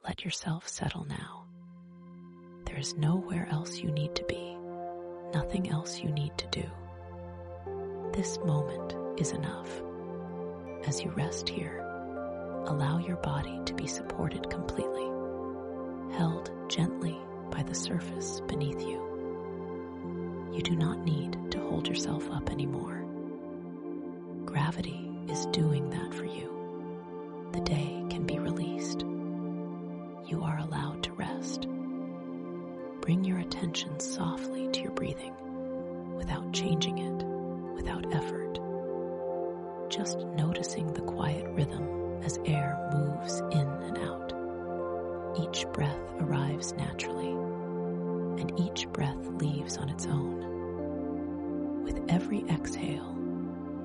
Let yourself settle now. There is nowhere else you need to be, nothing else you need to do. This moment is enough. As you rest here, allow your body to be supported completely, held gently by the surface beneath you. You do not need to hold yourself up anymore. Gravity is doing that for you. The day can be released. You are allowed to rest. Bring your attention softly to your breathing, without changing it, without effort. Just noticing the quiet rhythm as air moves in and out. Each breath arrives naturally, and each breath leaves on its own. With every exhale,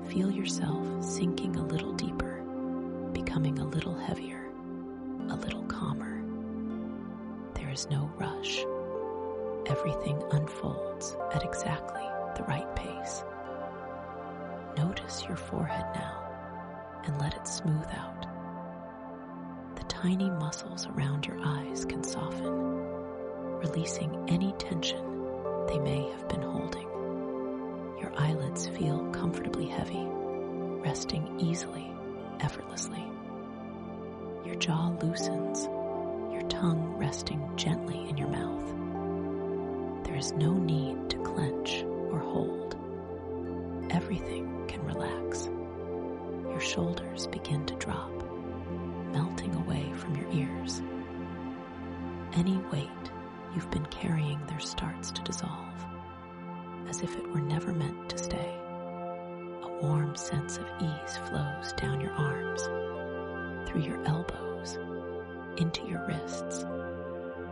feel yourself sinking a little deeper, becoming a little heavier, a little calmer. There is no rush. Everything unfolds at exactly the right pace. Notice your forehead now and let it smooth out. The tiny muscles around your eyes can soften, releasing any tension they may have been holding. Your eyelids feel comfortably heavy, resting easily, effortlessly. Your jaw loosens, your tongue resting gently in your mouth. There is no need to clench or hold. Everything can relax. Your shoulders begin to drop, melting away from your ears. Any weight you've been carrying there starts to dissolve, as if it were never meant to stay. A warm sense of ease flows down your arms, through your elbows, into your wrists,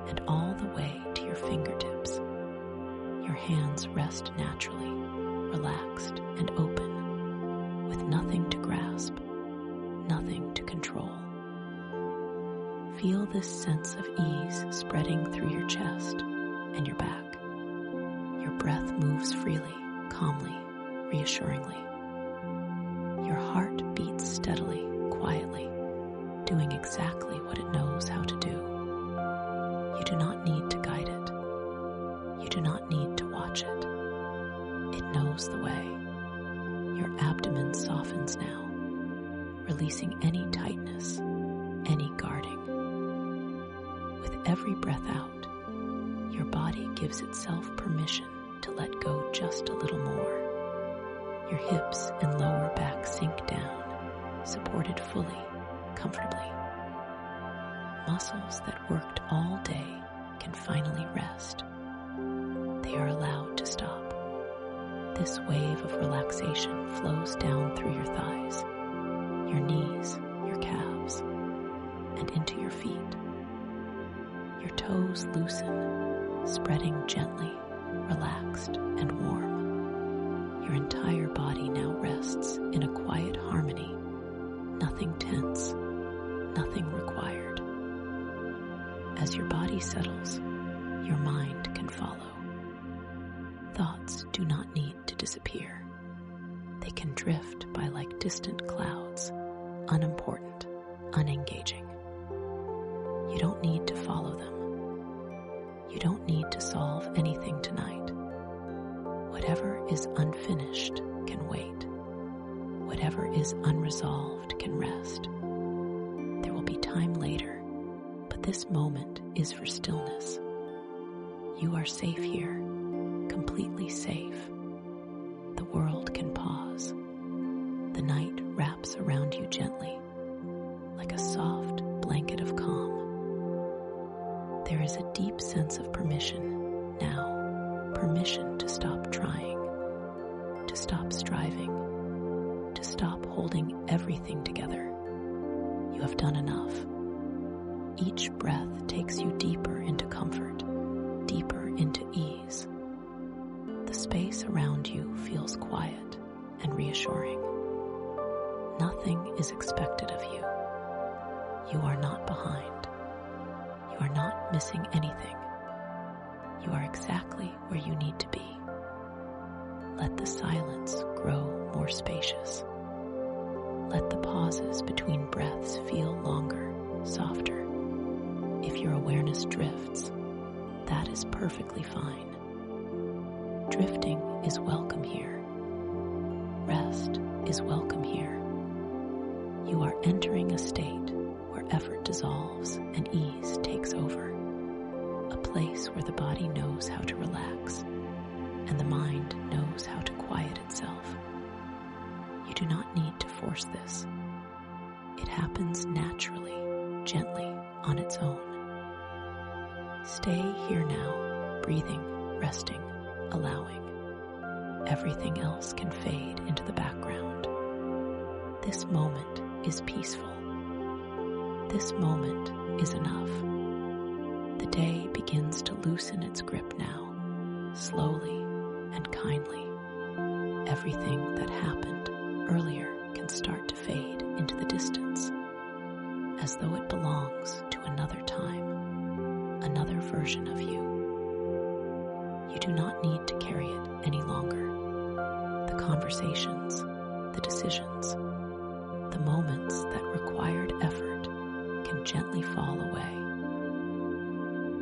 and all the way to your fingertips. Your hands rest naturally, relaxed and open, with nothing to grasp, nothing to control. Feel this sense of ease spreading through your chest and your back. Your breath moves freely, calmly, reassuringly. Your heart beats steadily, quietly, doing exactly what it knows how to do. You do not need to guide it. You do not need to watch it. It knows the way. Your abdomen softens now, releasing any tightness, any guarding. With every breath out, your body gives itself permission to let go just a little more. Your hips and lower back sink down, supported fully, comfortably. Muscles that worked all day can finally rest. They are allowed to stop. This wave of relaxation flows down through your thighs, your knees, your calves, and into your feet. Your toes loosen, spreading gently, relaxed and warm. Your entire body now rests in a quiet harmony, nothing tense, nothing required. As your body settles, your mind can follow. Thoughts do not need to disappear. They can drift by like distant clouds, unimportant, unengaging. You don't need to follow them. You don't need to solve anything tonight. Whatever is unfinished can wait. Whatever is unresolved can rest. There will be time later, but this moment is for stillness. You are safe here, completely safe. The world can pause. The night wraps around you gently, like a soft blanket of calm. There is a deep sense of permission now, permission to stop trying, to stop striving, to stop holding everything together. You have done enough. Each breath takes you deeper into comfort, deeper into ease. The space around you feels quiet and reassuring. Nothing is expected of you. You are not behind. You are not missing anything. You are exactly where you need to be. Let the silence grow more spacious. Let the pauses between breaths feel longer, softer. your awareness drifts, that is perfectly fine. Drifting is welcome here. Rest is welcome here. You are entering a state where effort dissolves and ease takes over, a place where the body knows how to relax and the mind knows how to quiet itself. You do not need to force this. It happens naturally, gently, on its own. Stay here now, breathing, resting, allowing. Everything else can fade into the background. This moment is peaceful. This moment is enough. The day begins to loosen its grip now, slowly and kindly. Everything that happened earlier can start to fade into the distance, as though it belongs to another time, another version of you. You do not need to carry it any longer. The conversations, the decisions, the moments that required effort can gently fall away.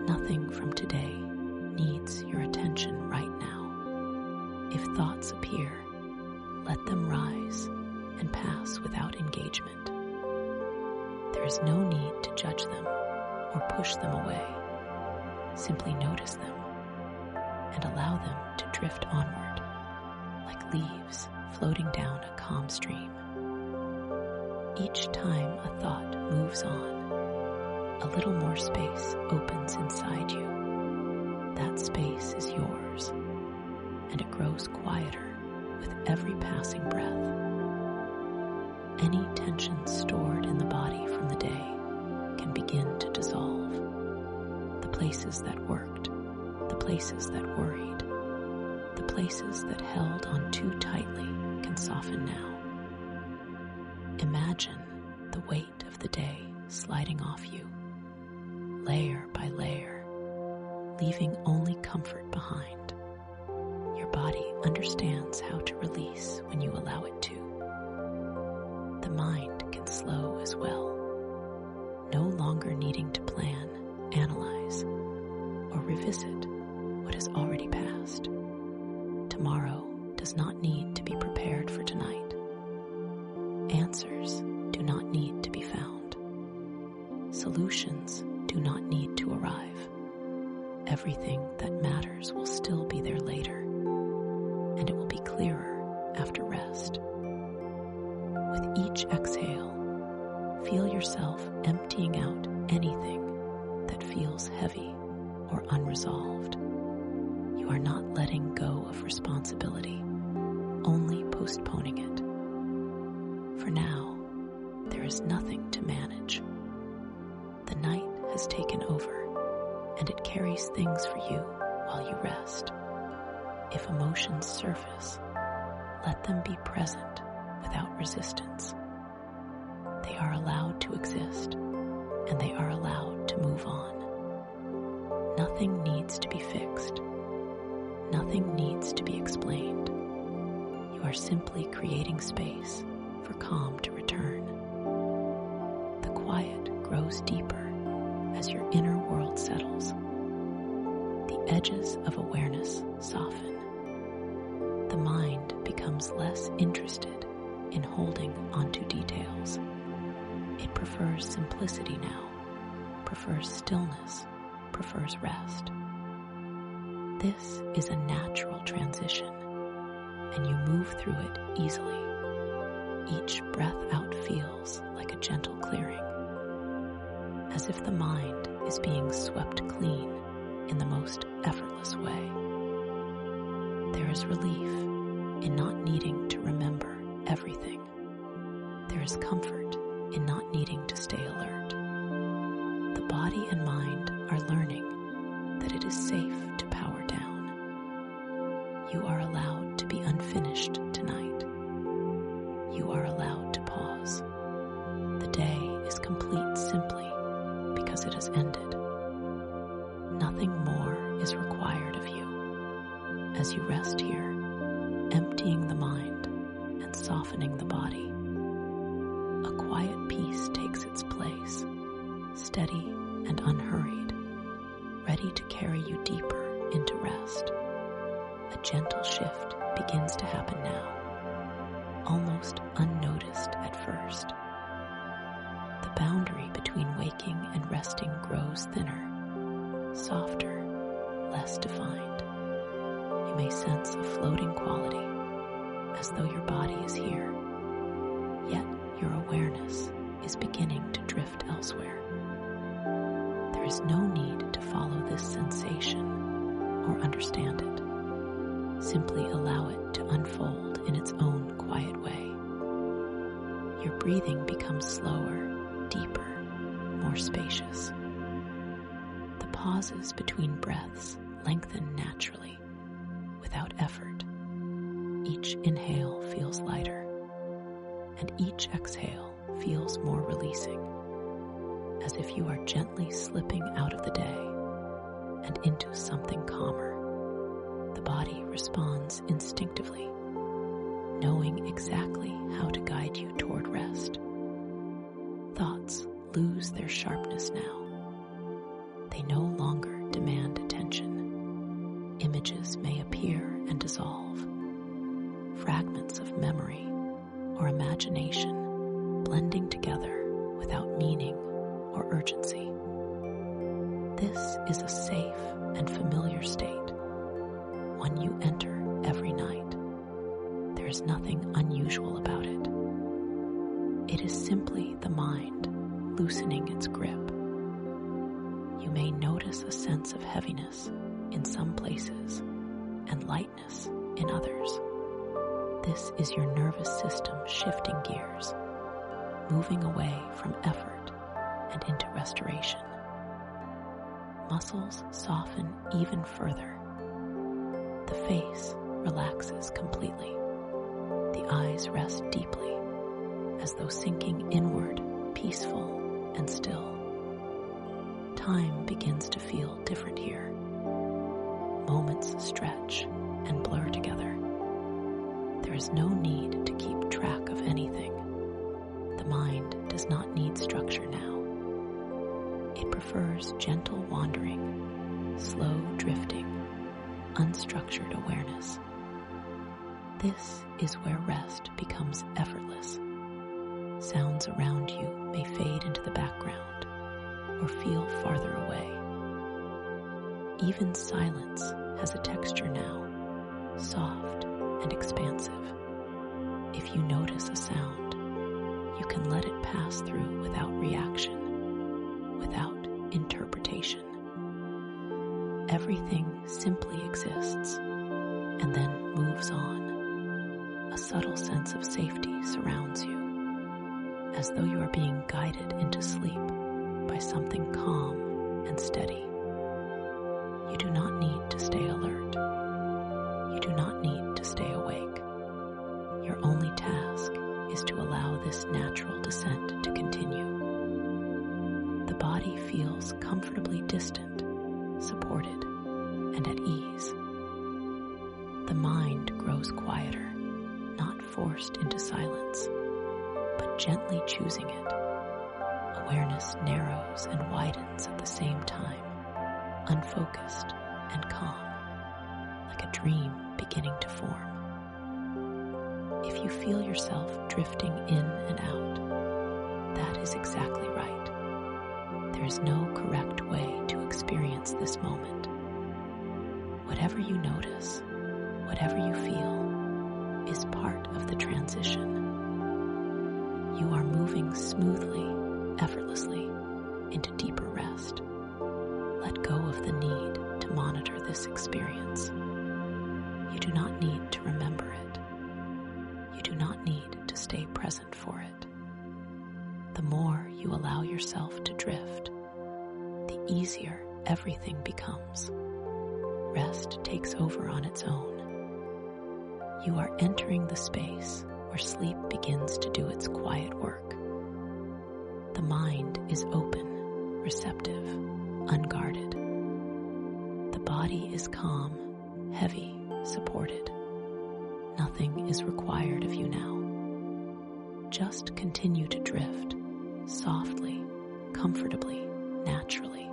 Nothing from today needs your attention right now. If thoughts appear, let them rise and pass without engagement. There is no need to judge them or push them away. Simply notice them and allow them to drift onward, like leaves floating down a calm stream. Each time a thought moves on, a little more space opens inside you. That space is yours, and it grows quieter with every passing breath. Any tension stored in the body from the day can begin to dissolve. The places that worked, the places that worried, the places that held on too tightly can soften now. Imagine the weight of the day sliding off you, layer by layer, leaving only comfort behind. Your body understands how to release when you allow it to. The mind can slow as well, no longer needing to plan, analyze, or revisit what has already passed. Tomorrow does not need to be prepared for tonight. Answers do not need to be found. Solutions do not need to arrive. Everything that matters will still be there later, and it will be clearer after rest. With each exhale, feel yourself emptying out anything that feels heavy or unresolved. You are not letting go of responsibility, only postponing it. For now, there is nothing to manage. The night has taken over, and it carries things for you while you rest. If emotions surface, let them be present without resistance. They are allowed to exist, and they are allowed to move on. Nothing needs to be fixed. Nothing needs to be explained. You are simply creating space for calm to return. The quiet grows deeper as your inner world settles. The edges of awareness soften. The mind becomes less interested in holding onto details. It prefers simplicity now, prefers stillness, prefers rest. This is a natural transition, and you move through it easily. Each breath out feels like a gentle clearing, as if the mind is being swept clean in the most effortless way. There is relief in not needing to remember everything. There is comfort in not needing to stay alert. The body and mind are learning that it is safe to power down. You are allowed to be unfinished tonight. You are allowed to pause. The day is complete simply because it has ended. Nothing more is required of you. As you rest here, emptying the mind and softening the body, a quiet peace takes its place, steady and unhurried. gentle shift begins to happen now, almost unnoticed at first. The boundary between waking and resting grows thinner, softer, less defined. You may sense a floating quality, as though your body is here, yet your awareness is beginning to drift elsewhere. There is no need to follow this sensation or understand it. Simply allow it to unfold in its own quiet way. Your breathing becomes slower, deeper, more spacious. The pauses between breaths lengthen naturally, without effort. Each inhale feels lighter, and each exhale feels more releasing, as if you are gently slipping out of the day and into something calmer. The body responds instinctively, knowing exactly how to guide you toward rest. Thoughts lose their sharpness now. They no longer demand attention. Images may appear and dissolve. Fragments of memory or imagination blending together without meaning or urgency. This is a safe and familiar state, one you enter every night. There is nothing unusual about it. It is simply the mind loosening its grip. You may notice a sense of heaviness in some places and lightness in others. This is your nervous system shifting gears, moving away from effort and into restoration. Muscles soften even further. The face relaxes completely. The eyes rest deeply, as though sinking inward, peaceful and still. Time begins to feel different here. Moments stretch and blur together. There is no need to keep track of anything. The mind does not need structure now. It prefers gentle wandering, slow drifting, unstructured awareness. This is where rest becomes effortless. Sounds around you may fade into the background or feel farther away. Even silence has a texture now, soft and expansive. If you notice a sound, you can let it pass through without reaction, without interpretation. Everything simply exists and then moves on. A subtle sense of safety surrounds you, as though you are being guided into sleep by something calm and steady. You do not need to stay alert. You do not need to stay awake. Your only task is to allow this natural descent to continue. The body feels comfortably distant, supported, and at ease. The mind grows quieter, not forced into silence, but gently choosing it. Awareness narrows and widens at the same time, unfocused and calm, like a dream beginning to form. If you feel yourself drifting in and out, that is exactly right. There is no correct way to experience this moment. Whatever you notice, whatever you feel, is part of the transition. You are moving smoothly, effortlessly, into deeper rest. Let go of the need to monitor this experience. You do not need to remember it. You do not need to stay present for it. The more you allow yourself to drift, the easier everything becomes. Rest takes over on its own. You are entering the space where sleep begins to do its quiet work. The mind is open, receptive, unguarded. The body is calm, heavy, supported. Nothing is required of you now. Just continue to drift, softly, comfortably, naturally.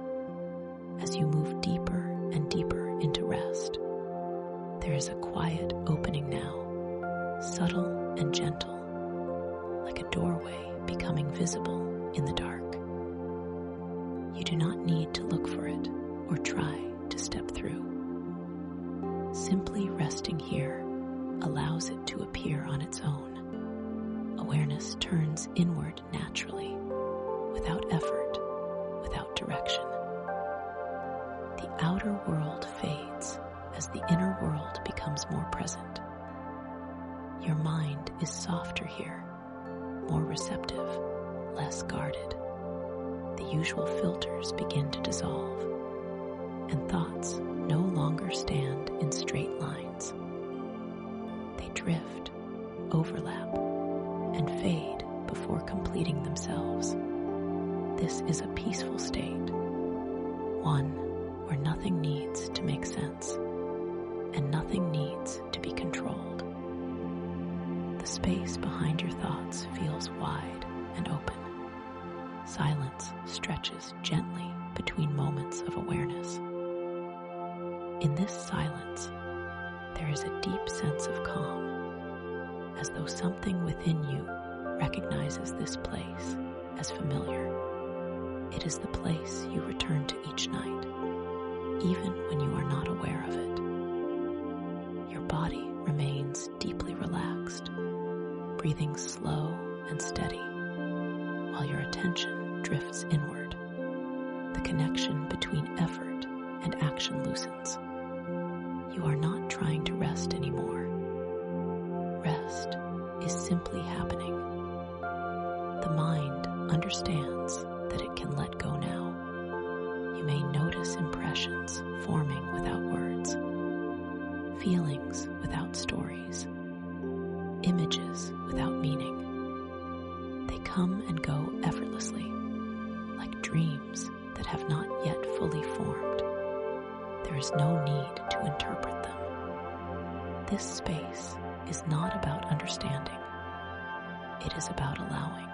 As you move deeper and deeper into rest, there is a quiet opening now, subtle and gentle, like a doorway becoming visible in the dark. You do not need to look for it or try to step through. Simply resting here allows it to appear on its own. Awareness turns inward naturally, without effort, without direction. The outer world fades as the inner world becomes more present. Your mind is softer here, more receptive, less guarded. The usual filters begin to dissolve, and thoughts no longer stand in straight lines. They drift, overlap, and fade before completing themselves. This is a peaceful state, one where nothing needs to make sense, and nothing needs to be controlled. The space behind your thoughts feels wide and open. Silence stretches gently between moments of awareness. In this silence, there is a deep sense of calm, as though something within you recognizes this place as familiar. It is the place you return to each night, even when you are not aware of it. Your body remains deeply relaxed, breathing slow and steady, while your attention drifts inward. The connection between effort and action loosens. You are not trying to rest anymore. Rest is simply happening. The mind understands that it can let go now. You may notice impressions forming without words, feelings without stories, images without meaning. They come and go effortlessly, like dreams that have not yet fully formed. There is no need to interpret them. This space is not about understanding. It is about allowing.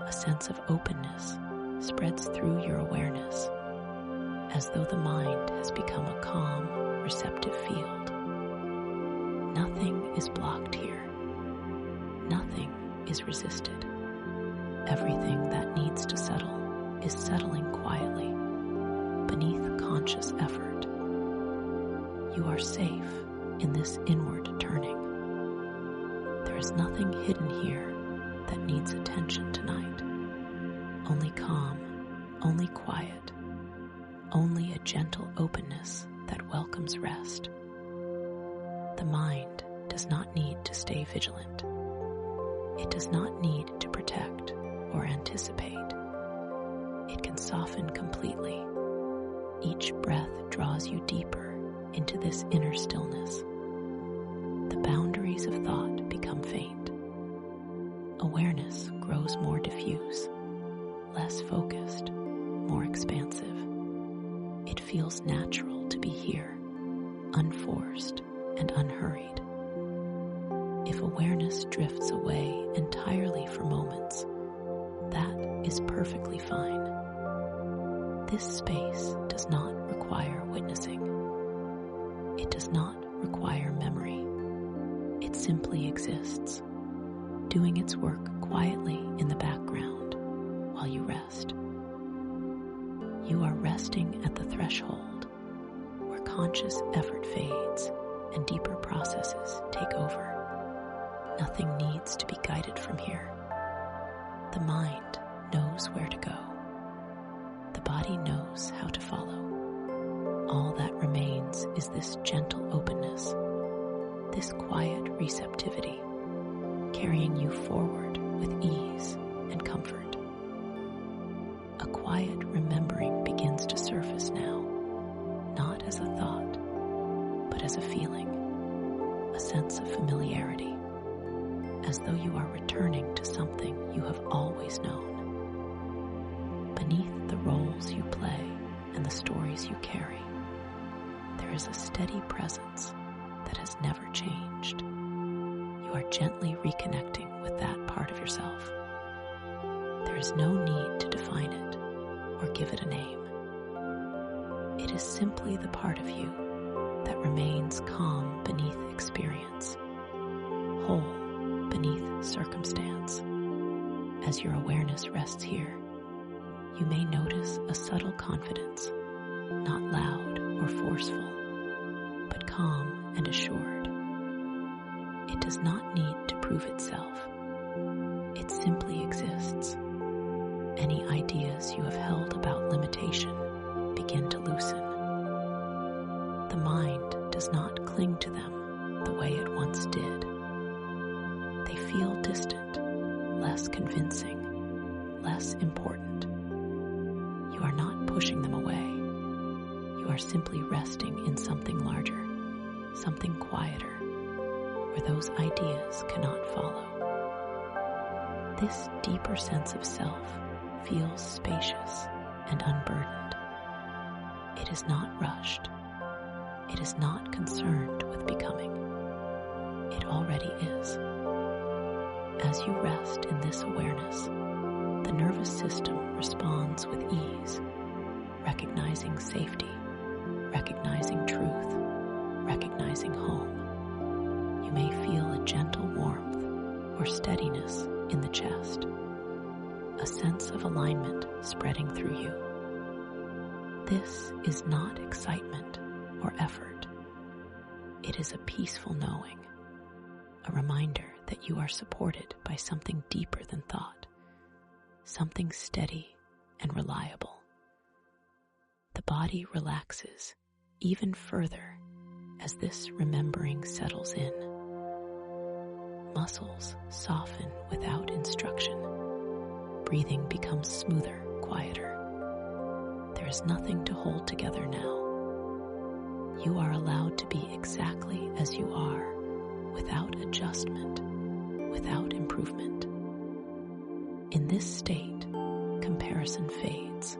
A sense of openness spreads through your awareness, as though the mind has become a calm, receptive field. Nothing is blocked here. Nothing is resisted. Everything that needs to settle is settling quietly, beneath conscious effort. You are safe in this inward turning. There is nothing hidden here that needs attention tonight. Only calm, only quiet, only a gentle openness that welcomes rest. The mind does not need to stay vigilant. It does not need to protect or anticipate. It can soften completely. Each breath draws you deeper into this inner stillness. The boundaries of thought become faint. Awareness grows more diffuse, less focused, more expansive. It feels natural to be here, unforced and unhurried. If awareness drifts away entirely for moments, that is perfectly fine. This space does not require witnessing. It does not require memory. It simply exists, doing its work quietly in the background while you rest. You are resting at the threshold where conscious effort fades and deeper processes take over. Nothing needs to be guided from here. The mind knows where to go. The body knows how to follow. All that remains is this gentle openness, this quiet receptivity, carrying you forward with ease and comfort. A quiet remembering begins to surface now, not as a thought, but as a feeling, a sense of familiarity, as though you are returning to something you have always known. Beneath the roles you play and the stories you carry, there is a steady presence that has never changed. You are gently reconnecting with that part of yourself. There is no need to define it or give it a name. It is simply the part of you that remains calm beneath experience, whole beneath circumstance. As your awareness rests here, you may notice a subtle confidence, not loud or forceful, but calm and assured. It does not need to prove itself. It simply exists. Any ideas you have held about limitation begin to loosen. The mind does not cling to them the way it once did. They feel distant, less convincing, less important. You are not pushing them away. You are simply resting in something larger, something quieter, where those ideas cannot follow. This deeper sense of self feels spacious and unburdened. It is not rushed. It is not concerned with becoming. It already is. As you rest in this awareness, the nervous system responds with ease, recognizing safety, recognizing truth, recognizing home. You may feel a gentle warmth or steadiness in the chest, a sense of alignment spreading through you. This is not excitement or effort. It is a peaceful knowing, a reminder that you are supported by something deeper than thought, something steady and reliable. The body relaxes even further as this remembering settles in. Muscles soften without instruction. Breathing becomes smoother, quieter. There is nothing to hold together now. You are allowed to be exactly as you are, without adjustment, without improvement. In this state, comparison fades.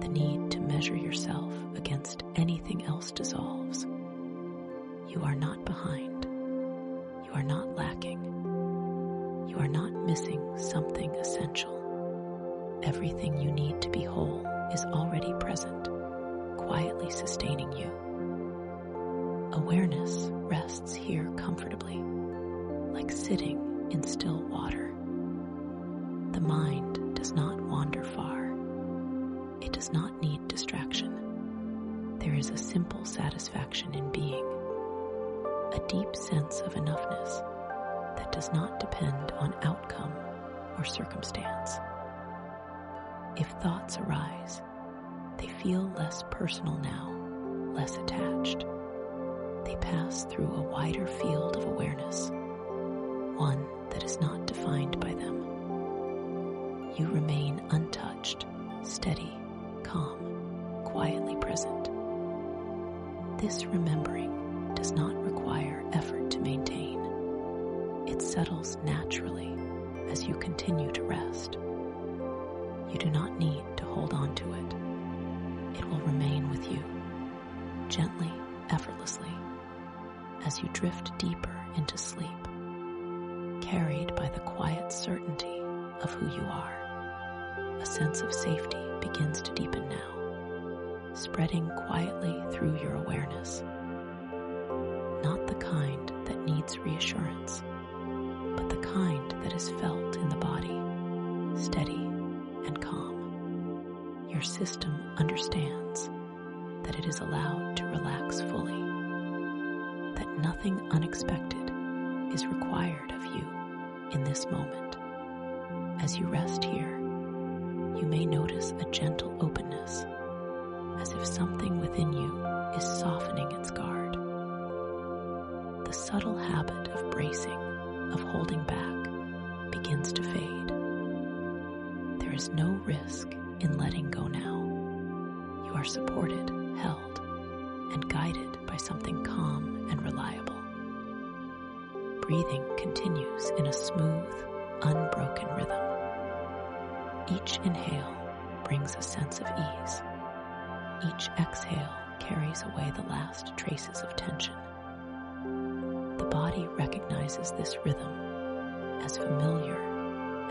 The need to measure yourself against anything else dissolves. You are not behind. You are not lacking. You are not missing something essential. Everything you need to be whole is already present, quietly sustaining you. Awareness rests here comfortably, like sitting in still water. The mind does not wander far. It does not need distraction. There is a simple satisfaction in being, a deep sense of enoughness that does not depend on outcome or circumstance. If thoughts arise, they feel less personal now, less attached. They pass through a wider field of awareness, one that is not defined by them. You remain untouched, steady, calm, quietly present. This remembering does not require effort to maintain. It settles naturally as you continue to rest. You do not need to hold on to it. It will remain with you, gently, effortlessly, as you drift deeper into sleep, carried by the quiet certainty of who you are. A sense of safety begins to deepen now, spreading quietly through your awareness. Not the kind that needs reassurance, but the kind that is felt in the body, steady and calm. Your system understands that it is allowed to relax fully, that nothing unexpected is required of you in this moment. As you rest here, you may notice a gentle openness, as if something within you is softening its guard. The subtle habit of bracing, of holding back, begins to fade. There is no risk in letting go now. You are supported, held, and guided by something calm and reliable. Breathing continues in a smooth, unbroken rhythm. Each inhale brings a sense of ease. Each exhale carries away the last traces of tension. The body recognizes this rhythm as familiar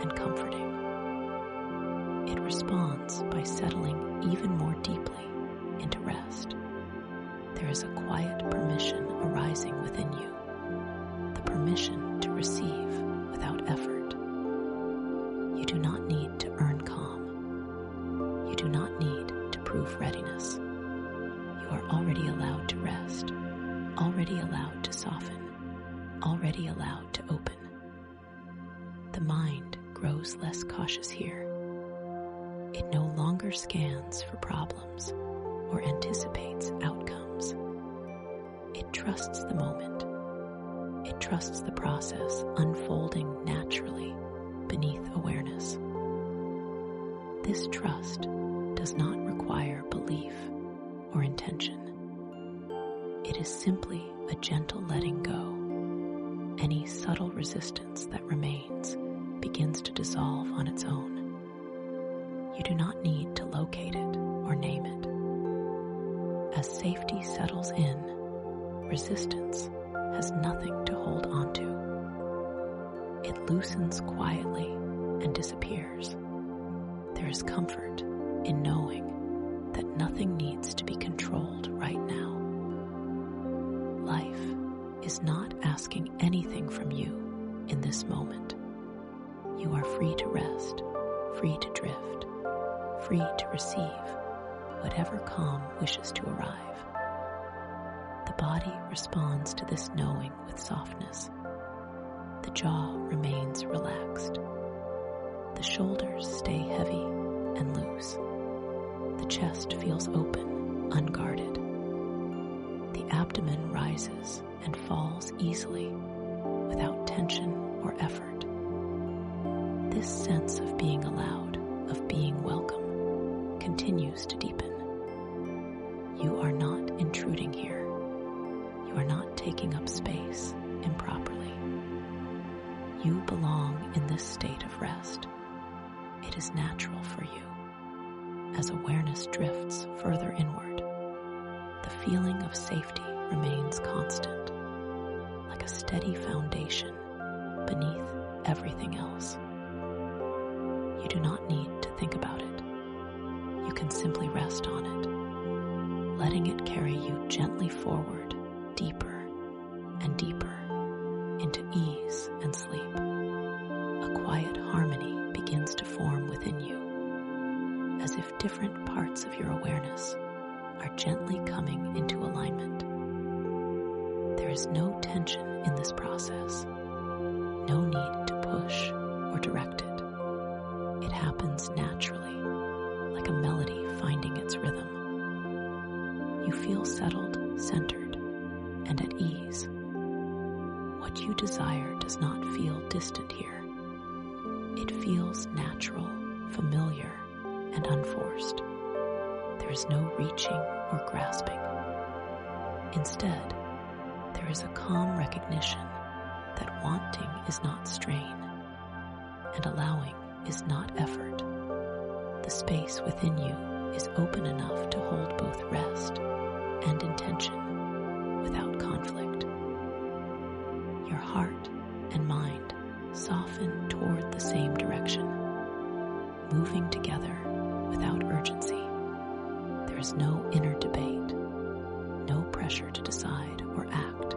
and comforting. It responds by settling even more deeply into rest. There there is a quiet permission arising within you, the permission to receive without effort. You do not need to earn calm. You do not need to prove readiness. You are already allowed to rest, already allowed to soften, already allowed to open. The mind grows less cautious here. It no longer scans for problems or anticipates outcomes. It trusts the moment. It trusts the process unfolding naturally beneath awareness. This trust does not require belief or intention. It is simply a gentle letting go. Any subtle resistance that remains begins to dissolve on its own. You do not need to locate it or name it. As safety settles in, resistance has nothing to hold onto. It loosens quietly and disappears. There is comfort in knowing that nothing needs to be controlled right now. Life is not asking anything from you in this moment. You are free to rest, free to drift, free to receive whatever calm wishes to arrive. The body responds to this knowing with softness. The jaw remains relaxed. The shoulders stay heavy and loose. The chest feels open, unguarded. The abdomen rises and falls easily without tension or effort. This sense of being allowed, of being welcome, continues to deepen. You are not intruding here. You are not taking up space improperly. You belong in this state of rest. It is natural for you. As awareness drifts further inward, the feeling of safety remains constant, like a steady foundation beneath everything else. You do not need to think about it. You can simply rest on it, letting it carry you gently forward, deeper and deeper into ease and sleep. A quiet harmony begins to form within you, as if different parts of your awareness are gently coming into alignment. There is no tension in this process, no need to push or direct it. It happens naturally, like a melody finding its rhythm. You feel settled, centered, and at ease. What you desire does not feel distant here. It feels natural, familiar, and unforced. There is no reaching or grasping. Instead, there is a calm recognition that wanting is not strain, and allowing is not effort. The space within you is open enough to hold both rest and intention without conflict. Your heart and mind soften toward the same direction, moving together without urgency. There is no inner debate, no pressure to decide or act.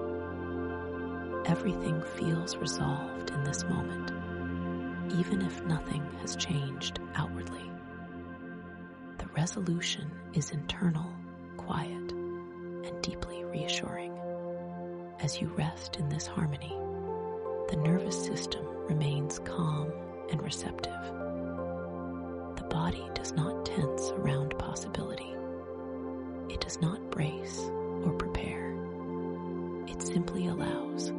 Everything feels resolved in this moment, even if nothing has changed outwardly. The resolution is internal, quiet, and deeply reassuring. As you rest in this harmony, the nervous system remains calm and receptive. The body does not tense around possibility. It does not brace or prepare. It simply allows.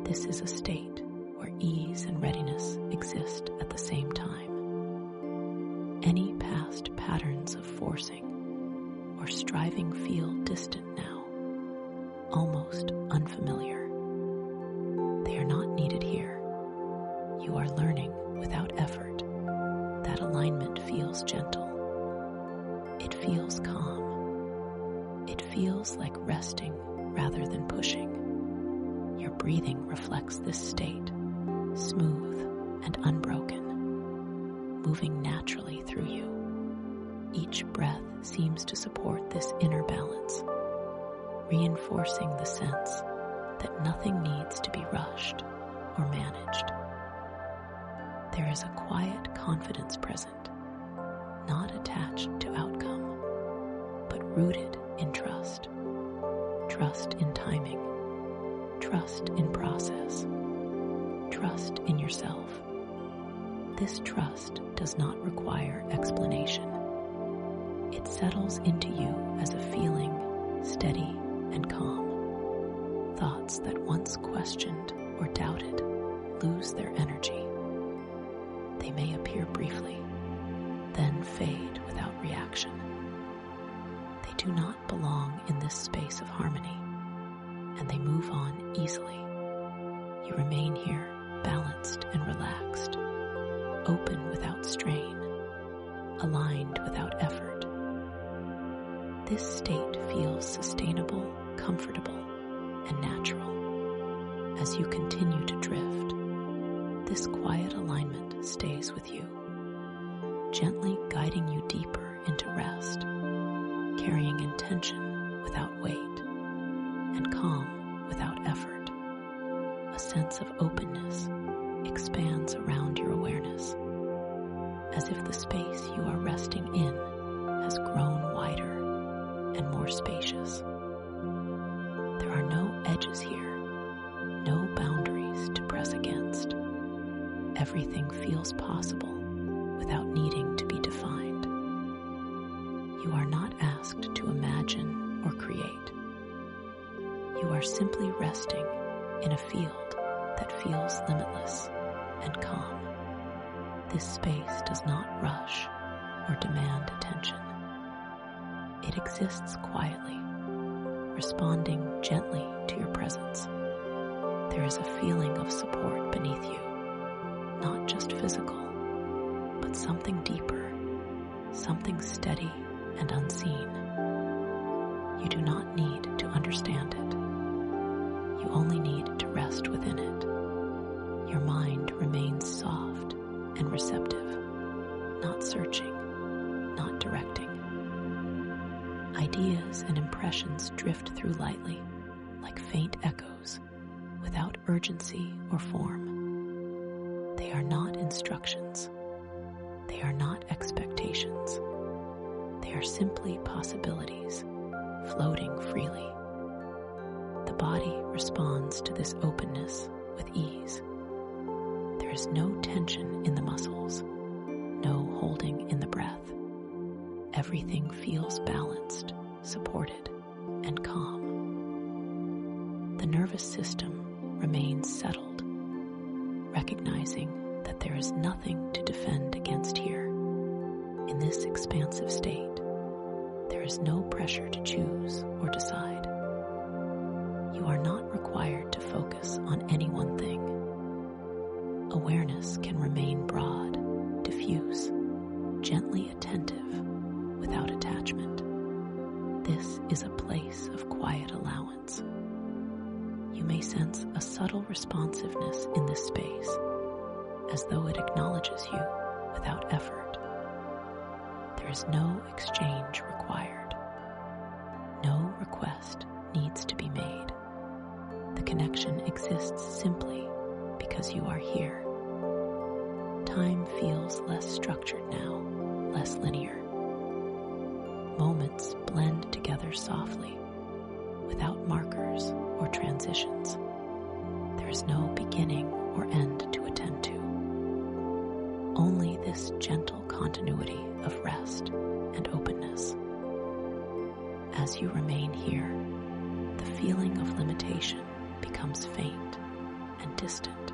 This is a state where ease and readiness exist at the same time. Any past patterns of forcing or striving feel distant now, almost unfamiliar. They are not needed here. You are learning without effort. That alignment feels gentle. It feels calm. It feels like resting rather than pushing. Your breathing reflects this state, smooth and unbroken, moving naturally through you. Each breath seems to support this inner balance, reinforcing the sense that nothing needs to be rushed or managed. There is a quiet confidence present, not attached to outcome, but rooted in trust. Trust in timing, trust in process, trust in yourself. This trust does not require explanation. It settles into you as a feeling, steady and calm. Thoughts that once questioned or doubted lose their energy. They may appear briefly, then fade without reaction. They do not belong in this space of harmony, and they move on easily. You remain here, balanced and relaxed, open without strain, aligned without effort. This state feels sustainable, comfortable, and natural. As you continue to drift, this quiet alignment stays with you, gently guiding you deeper into rest, carrying intention without weight, and calm without effort. A sense of openness expands around your awareness, as if the space you are resting in has grown wider and more spacious. There are no edges here, no boundaries to press against. Everything feels possible without needing to be defined. You are not asked to imagine or create. You are simply resting in a field that feels limitless and calm. This space does not rush or demand attention. It exists quietly, responding gently to your presence. There is a feeling of support beneath you, not just physical, but something deeper, something steady and unseen. You do not need to understand it. You only need to rest within it. Your mind remains soft and receptive, not searching, not directing. Ideas and impressions drift through lightly, like faint echoes, without urgency or form. They are not instructions. They are not expectations. They are simply possibilities, floating freely. The body responds to this openness with ease. There is no tension in the muscles, no holding in the breath. Everything feels balanced, supported, and calm. The nervous system remains settled, recognizing that there is nothing to defend against here. In this expansive state, there is no pressure to choose or decide. You are not required to focus on any one thing. Awareness can remain broad, diffuse, gently attentive, without attachment. This is a place of quiet allowance. You may sense a subtle responsiveness in this space, as though it acknowledges you without effort. There is no exchange required. No request needs to be made. The connection exists simply because you are here. Time feels less structured now, less linear. Moments blend together softly, without markers or transitions. There is no beginning or end to attend to. Only this gentle continuity of rest and openness. As you remain here, the feeling of limitation becomes faint and distant.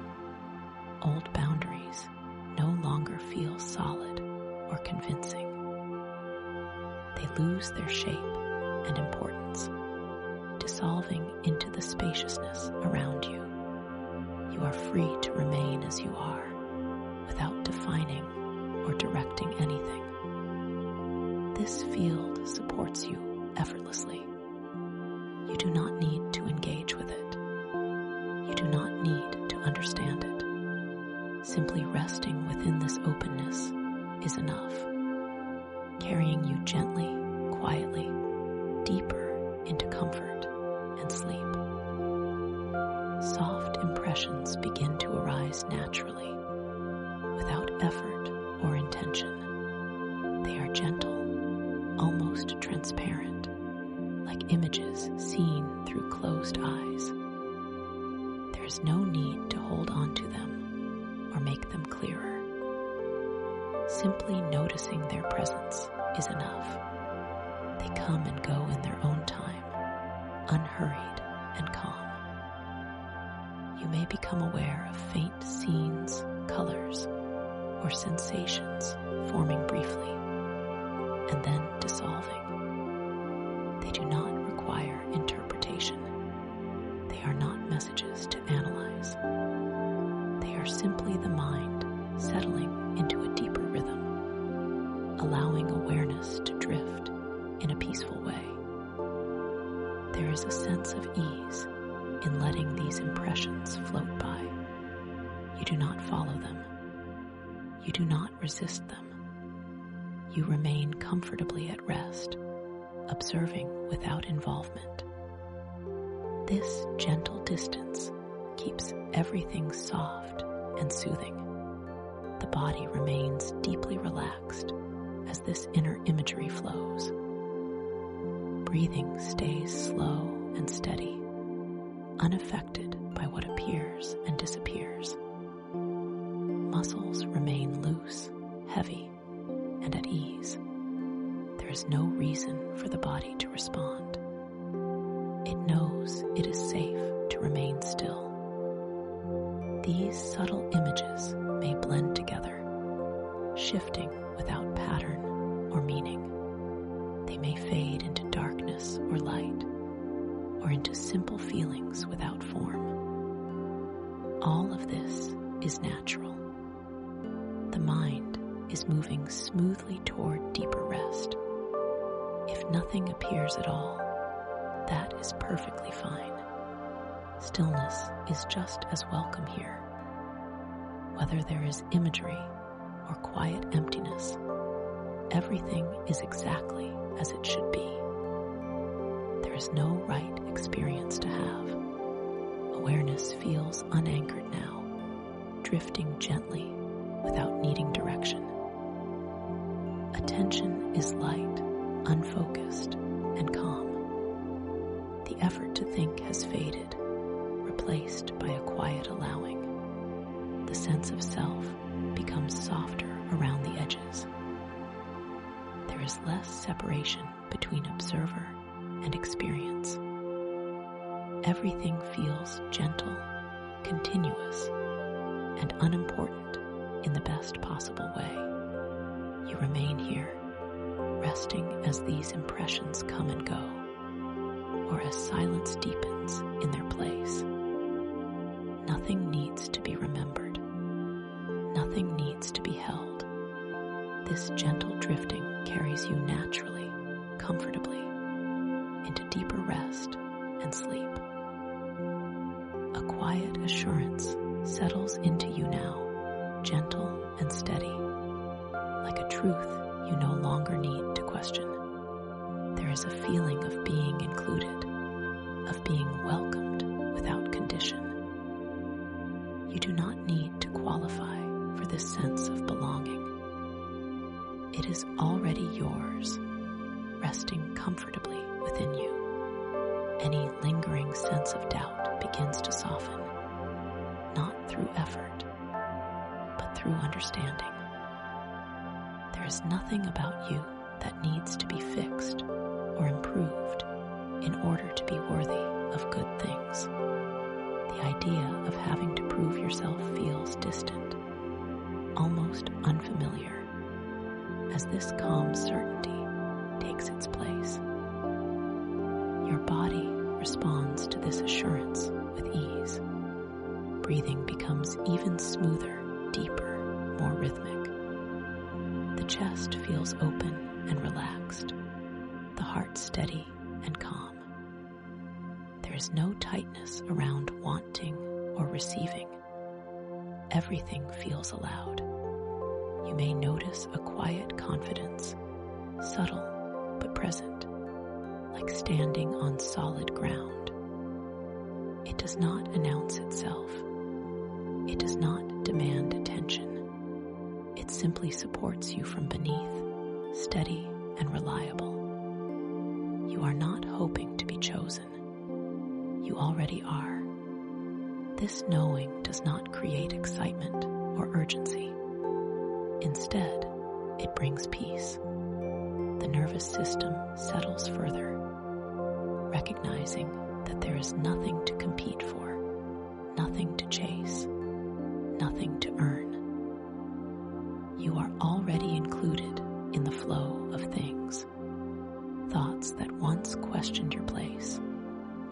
Old boundaries no longer feel solid or convincing. They lose their shape and importance, dissolving into the spaciousness around you. You are free to remain as you are, without defining or directing anything. This field supports you effortlessly. You do not need to engage with it. You do not need to understand it. Simply resting within this openness is enough, carrying you gently, quietly, deeper into comfort impressions begin to arise naturally, without effort or intention. They are gentle, almost transparent, like images seen through closed eyes. There is no need to hold on to them or make them clearer. Simply noticing their presence is enough. They come and go in their own time, unhurried and calm. You may become aware of faint scenes, colors, or sensations forming briefly and then dissolving. They do not require interpretation. They are not messages to analyze. They are simply the mind settling into a deeper rhythm, allowing awareness to drift in a peaceful way. There is a sense of ease in letting these impressions float by. You do not follow them. You do not resist them. You remain comfortably at rest, observing without involvement. This gentle distance keeps everything soft and soothing. The body remains deeply relaxed as this inner imagery flows. Breathing stays slow and steady, unaffected by what appears and disappears. Muscles remain loose, heavy, and at ease. There is no reason for the body to respond. It knows it is safe to remain still. These subtle images may blend together, shifting without pattern or meaning. They may fade into darkness or light, or into simple feelings without form. All of this is natural. The mind is moving smoothly toward deeper rest. If nothing appears at all, that is perfectly fine. Stillness is just as welcome here. Whether there is imagery or quiet emptiness, everything is exactly as it should be. There is no right experience to have. Awareness feels unanchored now, drifting gently without needing direction. Attention is light, unfocused, and calm. The effort to think has faded, replaced by a quiet allowing. The sense of self becomes softer around the edges. There is less separation between observer and experience. Everything feels gentle, continuous, and unimportant in the best possible way. You remain here, resting as these impressions come and go, or as silence deepens in their place. Nothing needs to be remembered. Nothing needs to be held. This gentle drifting carries you naturally, comfortably, into deeper rest and sleep. A quiet assurance settles into you now, gentle and steady, like a truth you no longer need to question. There is a feeling of being included, of being welcomed without condition. You do not need to qualify for this sense of belonging. It is already yours, resting comfortably within you. Any lingering sense of doubt begins to soften, not through effort, but through understanding. There is nothing about you that needs to be fixed or improved in order to be worthy of good things. The idea of having to prove yourself feels distant, almost unfamiliar, as this calm certainty takes its place. Your body responds to this assurance with ease. Breathing becomes even smoother, deeper, more rhythmic. The chest feels open and relaxed, the heart steady and calm. There is no tightness around wanting or receiving. Everything feels allowed. You may notice a quiet confidence, subtle but present, like standing on solid ground. It does not announce itself, It does not demand attention. It simply supports you from beneath, steady and reliable. You are not hoping to be chosen. You already are. This knowing does not create excitement or urgency. Instead, it brings peace. The nervous system settles further, recognizing that there is nothing to compete for, nothing to chase, nothing to earn. You are already included in the flow of things. Thoughts that once questioned your place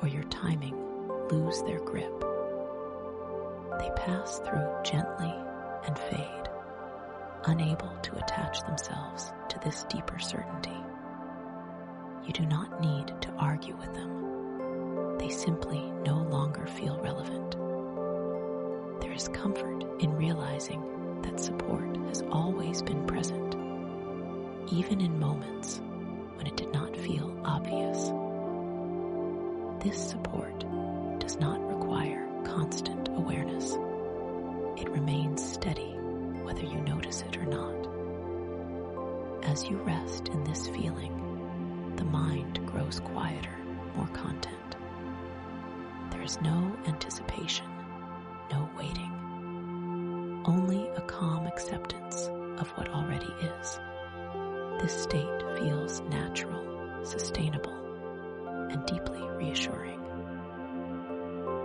or your timing lose their grip. They pass through gently and fade, unable to attach themselves to this deeper certainty. You do not need to argue with them. They simply no longer feel relevant. There is comfort in realizing that support has always been present, even in moments when it did not feel obvious. This support does not require constant awareness. It remains steady whether you notice it or not. As you rest in this feeling, the mind grows quieter, more content. There is no anticipation, no waiting, only a calm acceptance of what already is. This state feels natural, sustainable, and deeply reassuring.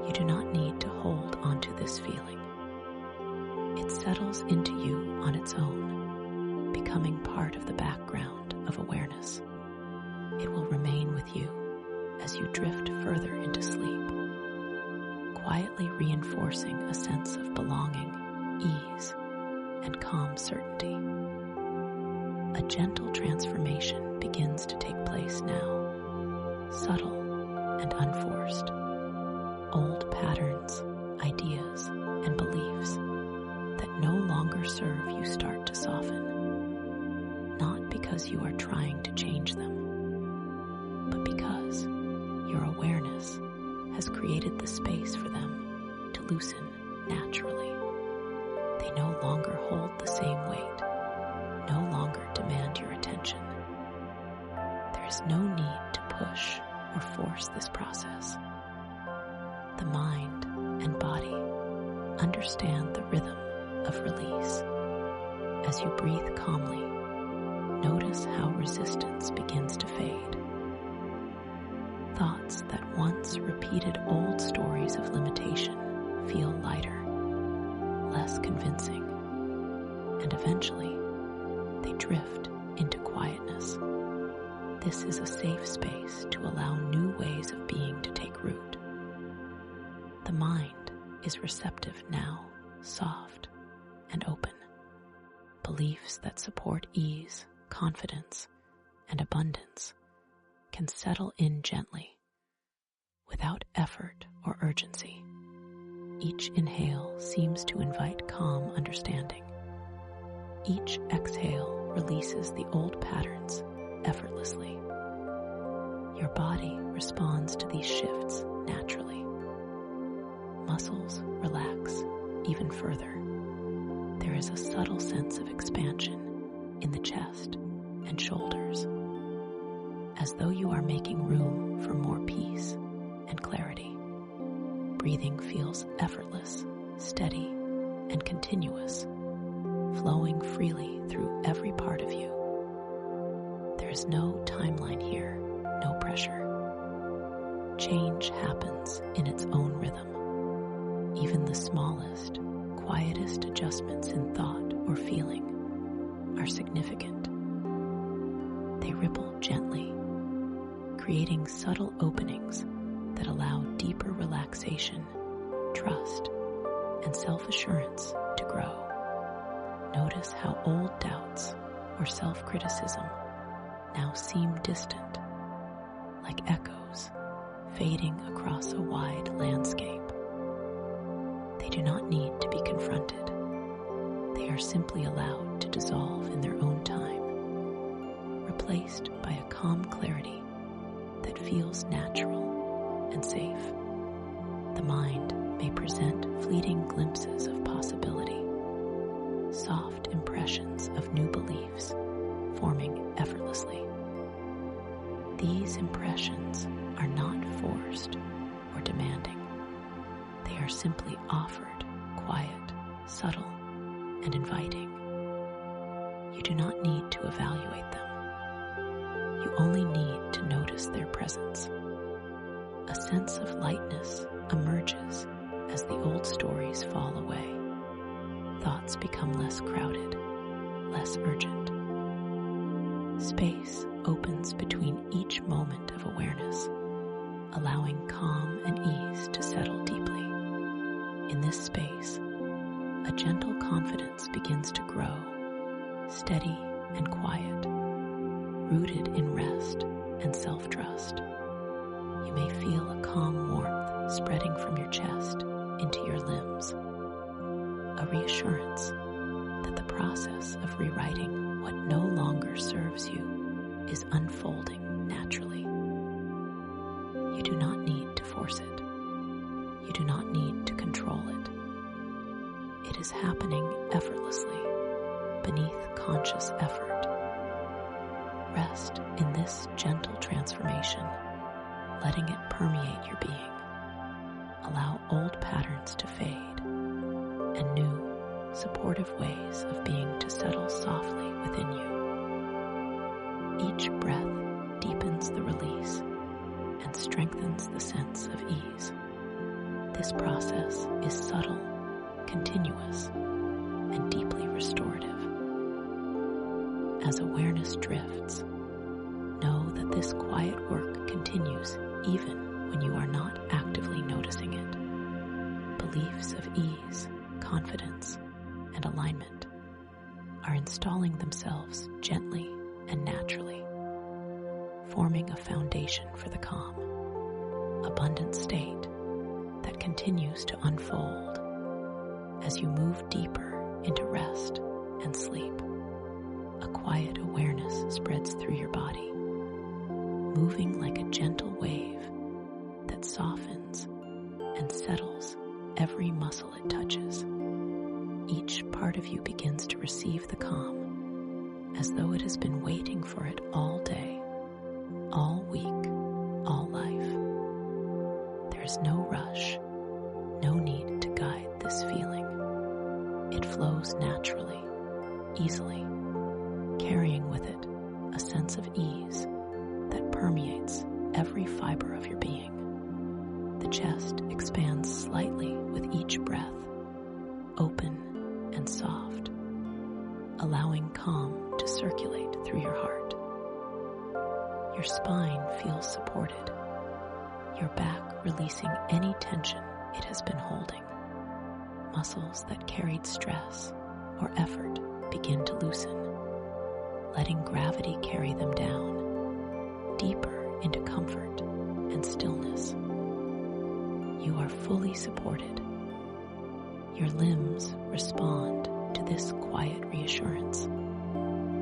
You do not need to hold onto this feeling. It settles into you on its own, becoming part of the background of awareness. It will remain with you as you drift further into sleep, quietly reinforcing a sense of belonging, ease, and calm certainty. A gentle transformation begins to take place now, subtle and unforced. Old patterns, ideas, and beliefs that no longer serve you start to soften, not because you are trying to change them, but because your awareness has created the space for them to loosen naturally. They no longer hold the same weight, no longer demand your attention. There is no need to push or force this process. The mind and body understand the rhythm of release. As you breathe calmly, notice how resistance begins to fade. Thoughts that once repeated old stories of limitation feel lighter, less convincing, and eventually they drift into quietness. This is a safe space to allow new ways of being to take root. The mind is receptive now, soft and open. Beliefs that support ease, confidence, and abundance can settle in gently, without effort or urgency. Each inhale seems to invite calm understanding. Each exhale releases the old patterns effortlessly. Your body responds to these shifts naturally. Muscles relax even further. There is a subtle sense of expansion in the chest and shoulders, as though you are making room for more peace and clarity. Breathing feels effortless, steady, and continuous, flowing freely through every part of you. There is no timeline here, no pressure. Change happens in its own rhythm. Even the smallest, quietest adjustments in thought or feeling are significant. They ripple gently, creating subtle openings that allow deeper relaxation, trust, and self-assurance to grow. Notice how old doubts or self-criticism now seem distant, like echoes fading across a wide landscape. They do not need to be confronted. They are simply allowed to dissolve in their own time, replaced by a calm clarity that feels natural and safe. The mind may present fleeting glimpses of possibility, soft impressions of new beliefs forming effortlessly. These impressions are not forced or demanding. They are simply offered, quiet, subtle, and inviting. You do not need to evaluate them. You only need to notice their presence. A sense of lightness emerges as the old stories fall away. Thoughts become less crowded, less urgent. Space opens between each moment of awareness, allowing calm and ease to settle deeply. In this space, a gentle confidence begins to grow, steady and quiet, rooted in rest and self-trust. You may feel a calm warmth spreading from your chest into your limbs, a reassurance that the process of rewriting what no longer serves you is unfolding naturally. You do not need to force it. You do not need to control it. It is happening effortlessly, beneath conscious effort. Rest in this gentle transformation, letting it permeate your being. Allow old patterns to fade, and new, supportive ways of being to settle softly within you. Each breath deepens the release and strengthens the sense of ease. This process is subtle, continuous, and deeply restorative. As awareness drifts, know that this quiet work continues even when you are not actively noticing it. Beliefs of ease, confidence, and alignment are installing themselves gently and naturally, forming a foundation for the calm, abundant state that continues to unfold as you move deeper into rest and sleep. A quiet awareness spreads through your body, moving like a gentle wave that softens and settles every muscle it touches. Each part of you begins to receive the calm as though it has been waiting for it all day, all week, all life. There is no rush, no need to guide this feeling. It flows naturally, easily, carrying with it a sense of ease that permeates every fiber of your being. The chest expands slightly with each breath, open and soft, allowing calm to circulate through your heart. Your spine feels supported, your back releasing any tension it has been holding. Muscles that carried stress or effort begin to loosen, letting gravity carry them down, deeper into comfort and stillness. You are fully supported. Your limbs respond to this quiet reassurance.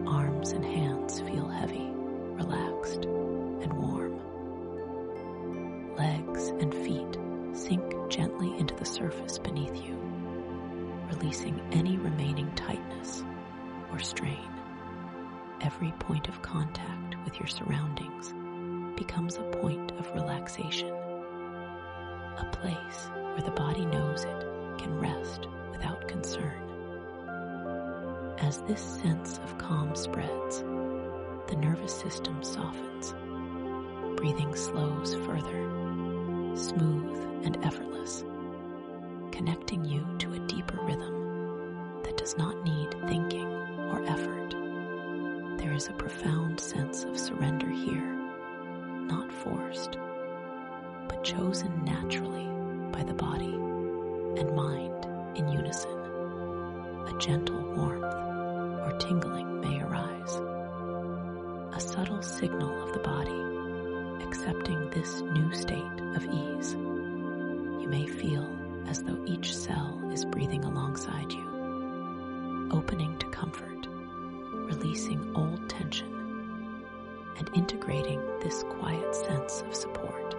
Arms and hands feel heavy, relaxed, and warm. Legs and feet sink gently into the surface beneath you, releasing any remaining tightness or strain. Every point of contact with your surroundings becomes a point of relaxation, a place where the body knows it can rest without concern. As this sense of calm spreads, the nervous system softens. Breathing slows further, smooth and effortless, connecting you to a deeper rhythm that does not need thinking or effort. There is a profound sense of surrender here, not forced, but chosen naturally by the body and mind in unison. A gentle warmth or tingling may arise, a subtle signal of the body accepting this new state of ease. You may feel as though each cell is breathing alongside you, opening to comfort, releasing old tension, and integrating this quiet sense of support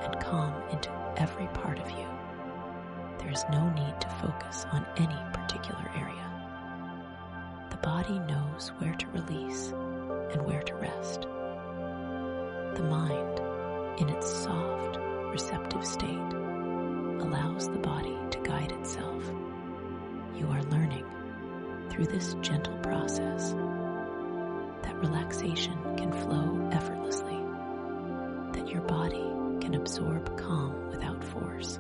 and calm into every part of you. There is no need to focus on any particular area. The body knows where to release and where to rest. The mind, in its soft, receptive state, allows the body to guide itself. You are learning, through this gentle process, that relaxation can flow effortlessly, that your body can absorb calm without force.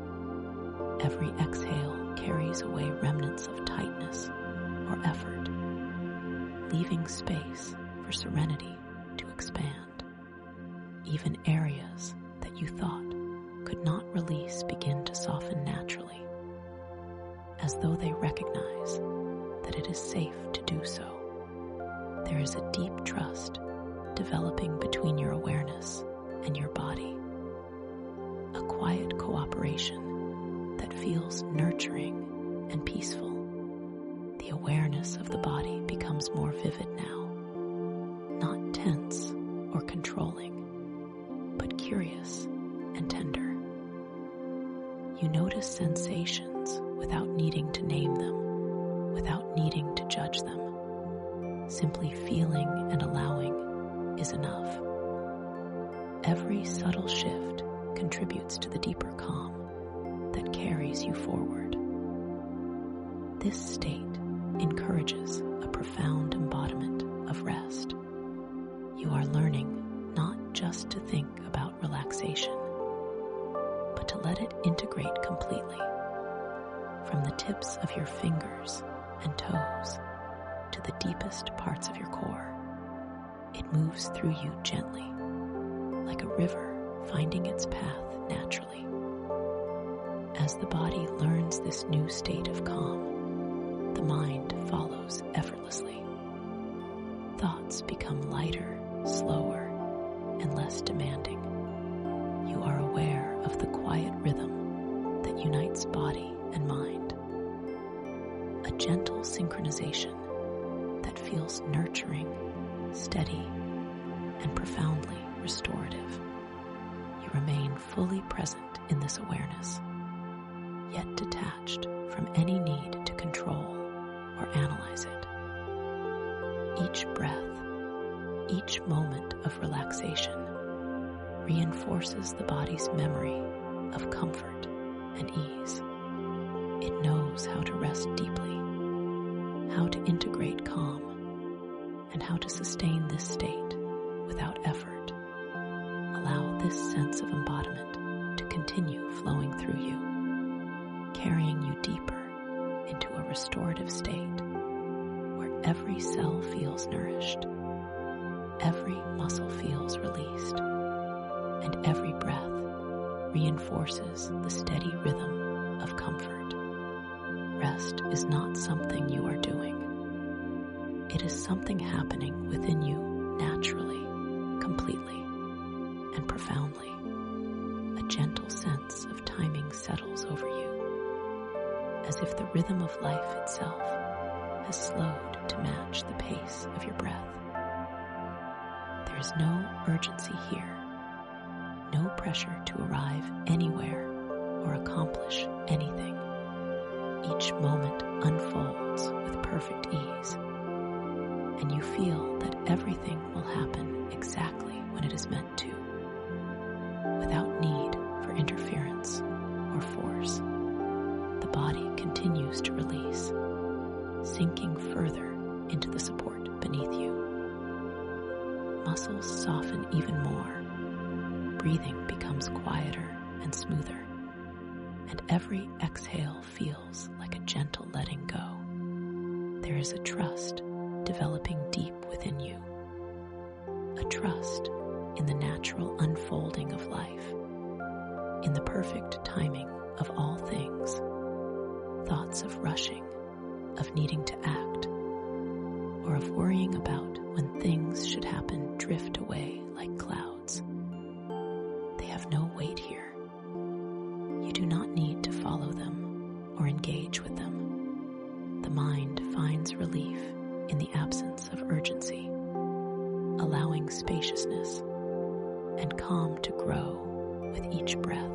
Every exhale carries away remnants of tightness or effort, leaving space for serenity to expand. Even areas that you thought could not release begin to soften naturally, as though they recognize that it is safe to do so. There is a deep trust developing between your awareness and your body, a quiet cooperation that feels nurturing and peaceful. The awareness of the body becomes more vivid now, not tense or controlling, but curious and tender. You notice sensations without needing to name them, without needing to judge them. Simply feeling and allowing is enough. Every subtle shift contributes to the deeper calm that carries you forward. This state encourages a profound embodiment of rest. You are learning not just to think about relaxation, but to let it integrate completely, from the tips of your fingers and toes to the deepest parts of your core. It moves through you gently, like a river finding its path naturally. As the body learns this new state of calm, the mind follows effortlessly. Thoughts become lighter, slower, and less demanding. You are aware of the quiet rhythm that unites body and mind. A gentle synchronization that feels nurturing, steady, and profoundly restorative. You remain fully present in this awareness, yet detached from any need to control or analyze it. Each breath, each moment of relaxation reinforces the body's memory of comfort and ease. It knows how to rest deeply, how to integrate calm, and how to sustain this state without effort. Allow this sense of embodiment to continue flowing through you, carrying you deeper into a restorative state where every cell feels nourished, every muscle feels released, and every breath reinforces the steady rhythm of comfort. Rest is not something you are doing. It is something happening within you naturally, completely, and profoundly. A gentle sense of timing settles over you, as if the rhythm of life itself has slowed to match the pace of your breath. There is no urgency here, no pressure to arrive anywhere or accomplish anything. Each moment unfolds with perfect ease, and you feel that everything will happen exactly when it is meant to, without need for interference or force. The body continues to release, sinking further into the support beneath you. Muscles soften even more, breathing becomes quieter and smoother, and every exhale feels like a gentle letting go. There is a trust developing deep within you, a trust in the natural unfolding of life, in the perfect timing of all things. Thoughts of rushing, of needing to act, or of worrying about when things should happen drift away like clouds. They have no weight here. You do not need to follow them or engage with them. The mind finds relief in the absence of urgency, allowing spaciousness and calm to grow with each breath.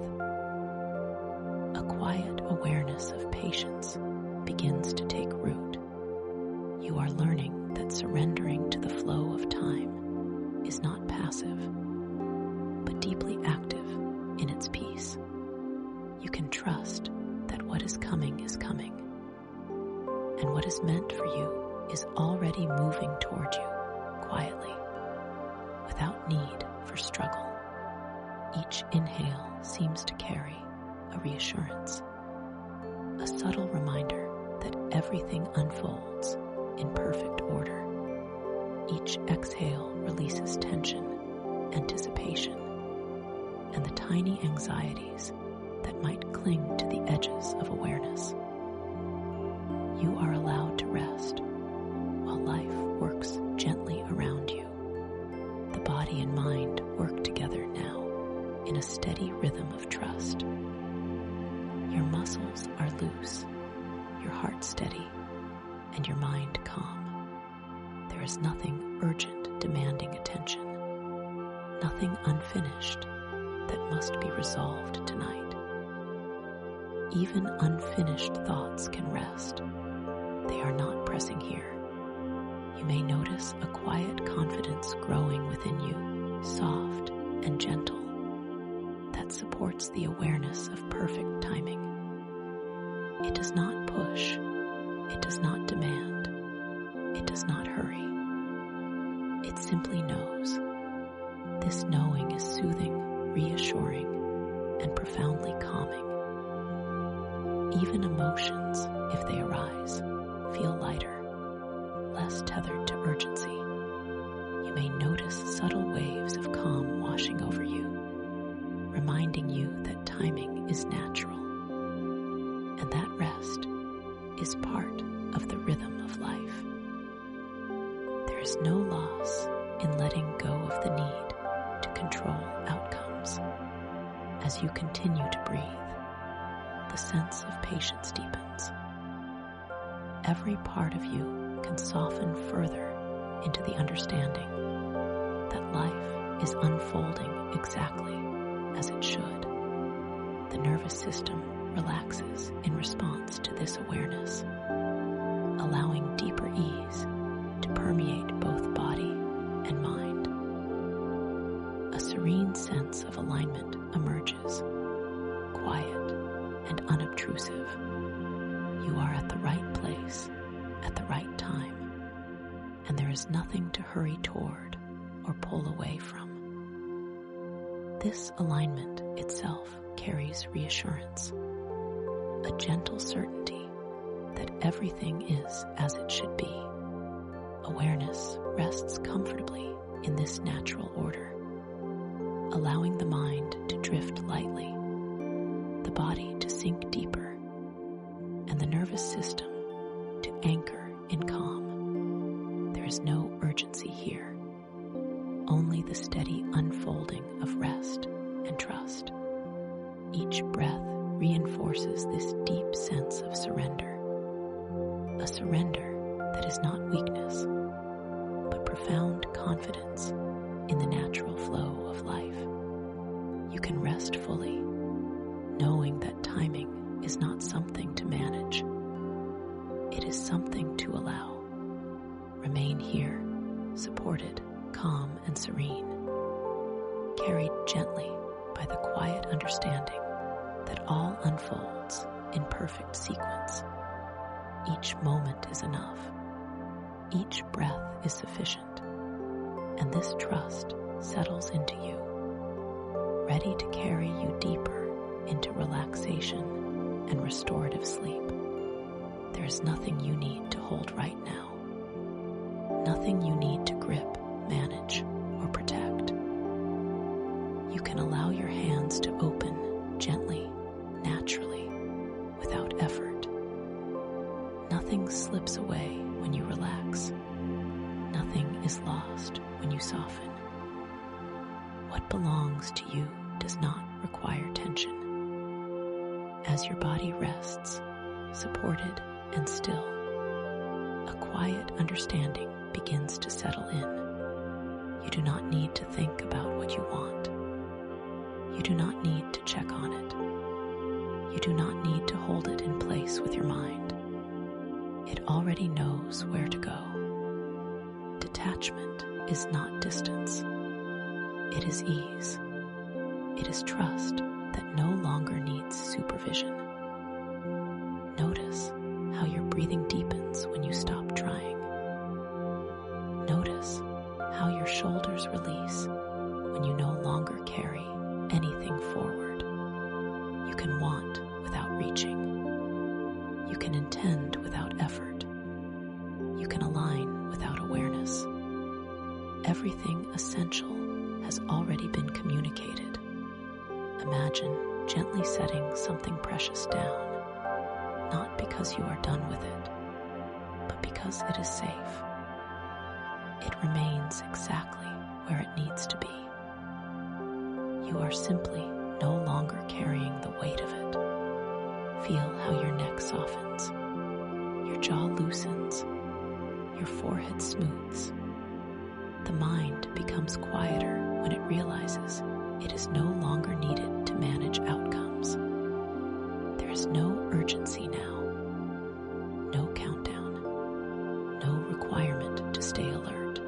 awareness of patience begins to take root. You are learning that surrendering to the flow of time is not passive, but deeply active in its peace. You can trust that what is coming, and what is meant for you is already moving toward you quietly, without need for struggle. Each inhale seems to carry a reassurance, a subtle reminder that everything unfolds in perfect order. Each exhale releases tension, anticipation, and the tiny anxieties that might cling to the edges of awareness. You are allowed to rest while life works gently around you. The body and mind work together now in a steady rhythm of trust. Your muscles are loose, your heart steady, and your mind calm. There is nothing urgent demanding attention, nothing unfinished that must be resolved tonight. Even unfinished thoughts can rest. They are not pressing here. You may notice a quiet confidence growing within you, soft and gentle, that supports the awareness of perfect timing. It does not push, it does not demand, it does not hurry. It simply knows. This knowing is soothing, reassuring, and profoundly calming. Even emotions, if they arise, feel lighter, less tethered to urgency. You may notice subtle waves of calm washing over you, reminding you that timing is natural, and that rest is part of the rhythm of life. There is no loss in letting go of the need to control outcomes. As you continue to breathe, the sense of patience deepens. Every part of you can soften further into the understanding that life is unfolding exactly as it should. The nervous system relaxes in response to this awareness, allowing deeper ease to permeate both body and mind. A serene sense of alignment emerges, quiet and unobtrusive. You are at the right place at the right time, and there is nothing to hurry toward or pull away from. This alignment itself carries reassurance, a gentle certainty that everything is as it should be. Awareness rests comfortably in this natural order, allowing the mind to drift lightly, the body to sink deeper, and the nervous system to anchor in calm. There is no urgency here, only the steady unfolding of rest and trust. Each breath reinforces this deep sense of surrender, a surrender that is not weakness, but profound confidence in the natural flow of life. You can rest fully, knowing that timing is not something to manage. It is something to allow. Remain here, supported, calm, and serene, carried gently by the quiet understanding that all unfolds in perfect sequence. Each moment is enough. Each breath is sufficient, and this trust settles into you, ready to carry you deeper into relaxation and restorative sleep. There is nothing you need to hold right now, nothing you need to grip, manage, or protect. You can allow your hands to open gently, naturally, without effort. Nothing slips away when you relax. Nothing is lost when you soften. What belongs to you does not require tension. As your body rests, supported and still, a quiet understanding begins to settle in. You do not need to think about what you want. You do not need to check on it. You do not need to hold it in place. race with your mind. It already knows where to go. Detachment is not distance. It is ease. It is trust that no longer needs supervision. Notice how your breathing deepens when you stop trying. Notice how your shoulders release when you no longer carry anything forward. You can want without reaching. You can intend without effort. You can align without awareness. Everything essential has already been communicated. Imagine gently setting something precious down, not because you are done with it, but because it is safe. It remains exactly where it needs to be. You are simply no longer carrying the weight of it. Feel how your neck softens, your jaw loosens, your forehead smooths. The mind becomes quieter when it realizes it is no longer needed to manage outcomes. There is no urgency now, no countdown, no requirement to stay alert.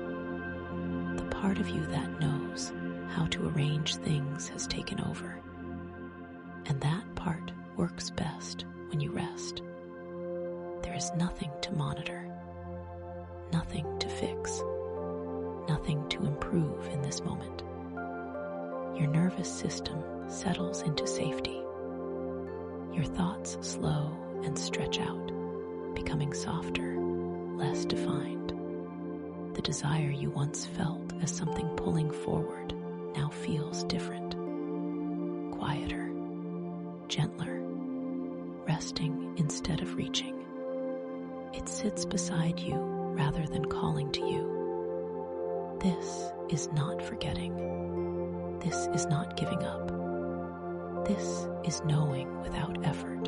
The part of you that knows how to arrange things has taken over, and that part works best when you rest. There is nothing to monitor, nothing to fix, nothing to improve in this moment. Your nervous system settles into safety. Your thoughts slow and stretch out, becoming softer, less defined. The desire you once felt as something pulling forward now feels different, quieter, gentler, resting instead of reaching. It sits beside you rather than calling to you. This is not forgetting. This is not giving up. This is knowing without effort.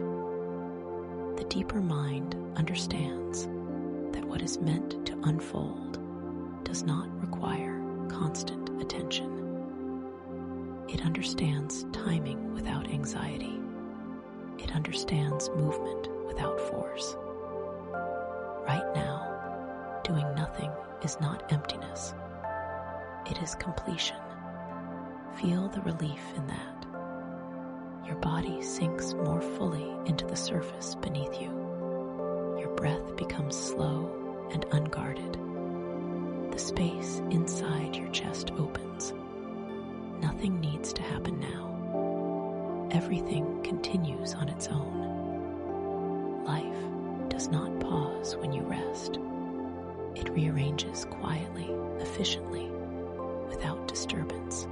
The deeper mind understands that what is meant to unfold does not require constant attention. It understands timing without anxiety. It understands movement without force. Right now, doing nothing is not emptiness. It is completion. Feel the relief in that. Your body sinks more fully into the surface beneath you. Your breath becomes slow and unguarded. The space inside your chest opens. Nothing needs to happen now. Everything continues on its own. Life does not pause when you rest. It rearranges quietly, efficiently, without disturbance.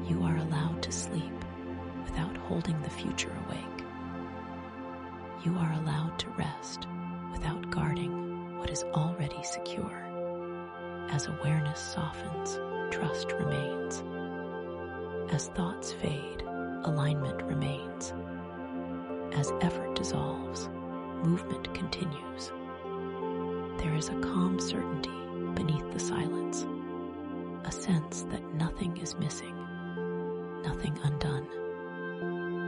You are allowed to sleep without holding the future awake. You are allowed to rest without guarding what is already secure. As awareness softens, trust remains. As thoughts fade, alignment remains. As effort dissolves, movement continues. There is a calm certainty beneath the silence, a sense that nothing is missing, nothing undone.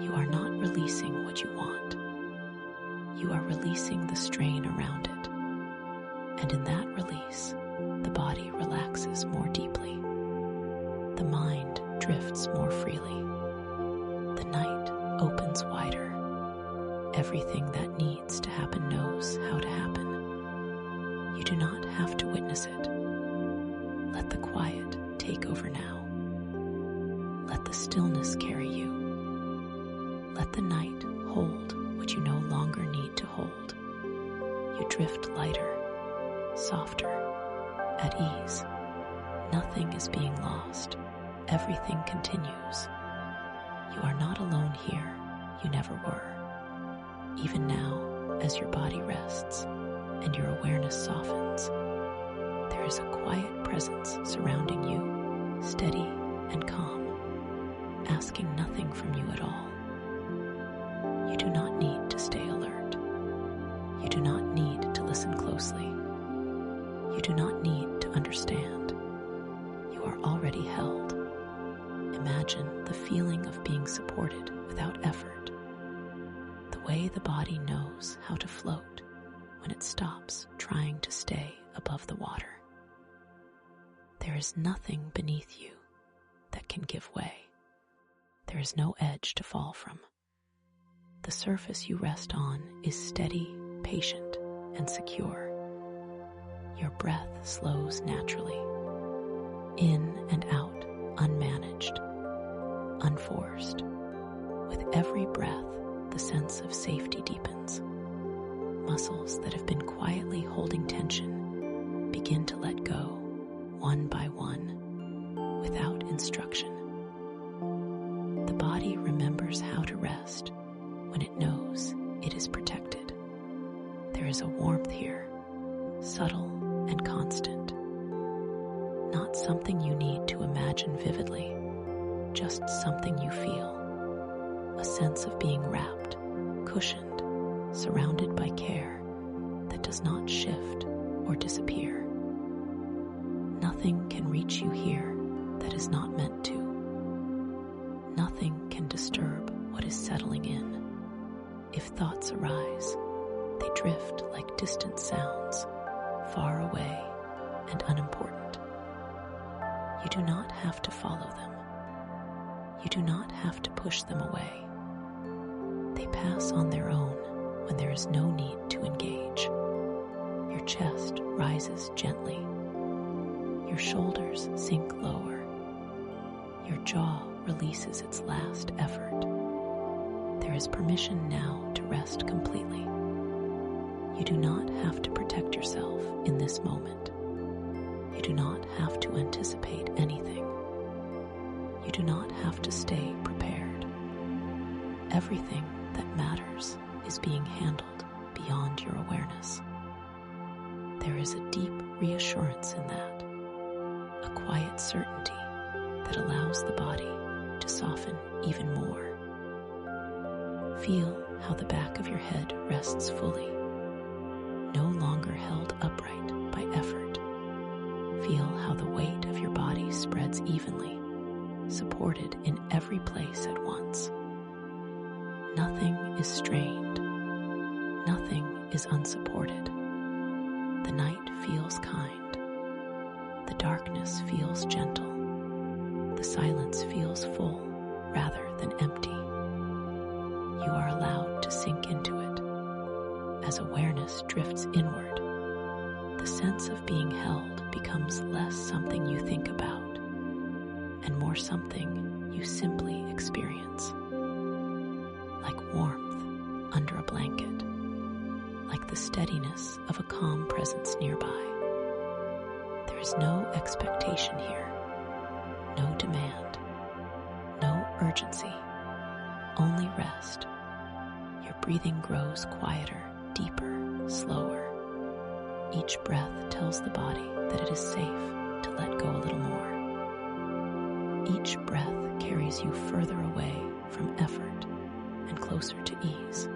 You are not releasing what you want. You are releasing the strain around it. And in that release, the body relaxes more deeply. The mind drifts more freely. The night opens wider. Everything that needs to happen knows how to happen. You do not have to witness it. Let the quiet take over now. Let the stillness carry you. Let the night hold what you no longer need to hold. You drift lighter, softer, at ease. Nothing is being lost. Everything continues. You are not alone here. You never were. Even now, as your body rests and your awareness softens, there is a quiet presence surrounding you, steady and calm, asking nothing from you at all. You do not need to stay alert. You do not need to listen closely. You do not need to understand. You are already held. Imagine the feeling of being supported without effort. The the way the body knows how to float when it stops trying to stay above the water. There is nothing beneath you that can give way. There is no edge to fall from. The surface you rest on is steady, patient, and secure. Your breath slows naturally, in and out, unmanaged, unforced. With every breath, the sense of safety deepens. Muscles that have been quietly holding tension begin to let go, one by one, without instruction. The body remembers how to rest when it knows it is protected. There is a warmth here, subtle and constant. Not something you need to imagine vividly, just something you feel. A sense of being wrapped, cushioned, surrounded by care that does not shift or disappear. Nothing can reach you here that is not meant to. Nothing can disturb what is settling in. If thoughts arise, they drift like distant sounds, far away and unimportant. You do not have to follow them. You do not have to push them away. They pass on their own when there is no need to engage. Your chest rises gently. Your shoulders sink lower. Your jaw releases its last effort. There is permission now to rest completely. You do not have to protect yourself in this moment. You do not have to anticipate anything. You do not have to stay prepared. Everything that matters is being handled beyond your awareness. There is a deep reassurance in that, a quiet certainty that allows the body to soften even more. Feel how the back of your head rests fully, no longer held upright by effort. Feel how the weight of your body spreads evenly, supported in every place at once. Nothing is strained. Nothing is unsupported. The night feels kind. The darkness feels gentle. The silence feels full rather than empty. You are allowed to sink into it. As awareness drifts inward, the sense of being held becomes less something you think about and more something you simply experience. Like warmth under a blanket, like the steadiness of a calm presence nearby. There is no expectation here, no demand, no urgency, only rest. Your breathing grows quieter, deeper, slower. Each breath tells the body that it is safe to let go a little more. Each breath carries you further away from effort and closer to ease.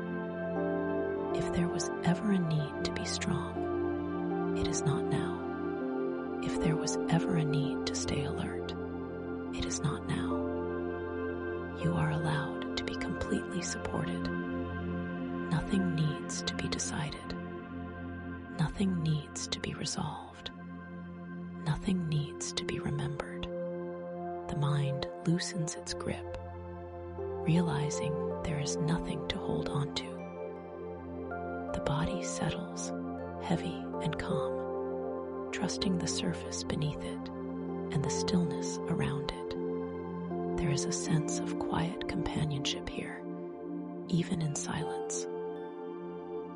If there was ever a need to be strong, it is not now. If there was ever a need to stay alert, it is not now. You are allowed to be completely supported. Nothing needs to be decided. Nothing needs to be resolved. Nothing needs to be remembered. The mind loosens its grip, realizing there is nothing to hold on to. The body settles, heavy and calm, trusting the surface beneath it and the stillness around it. There is a sense of quiet companionship here, even in silence.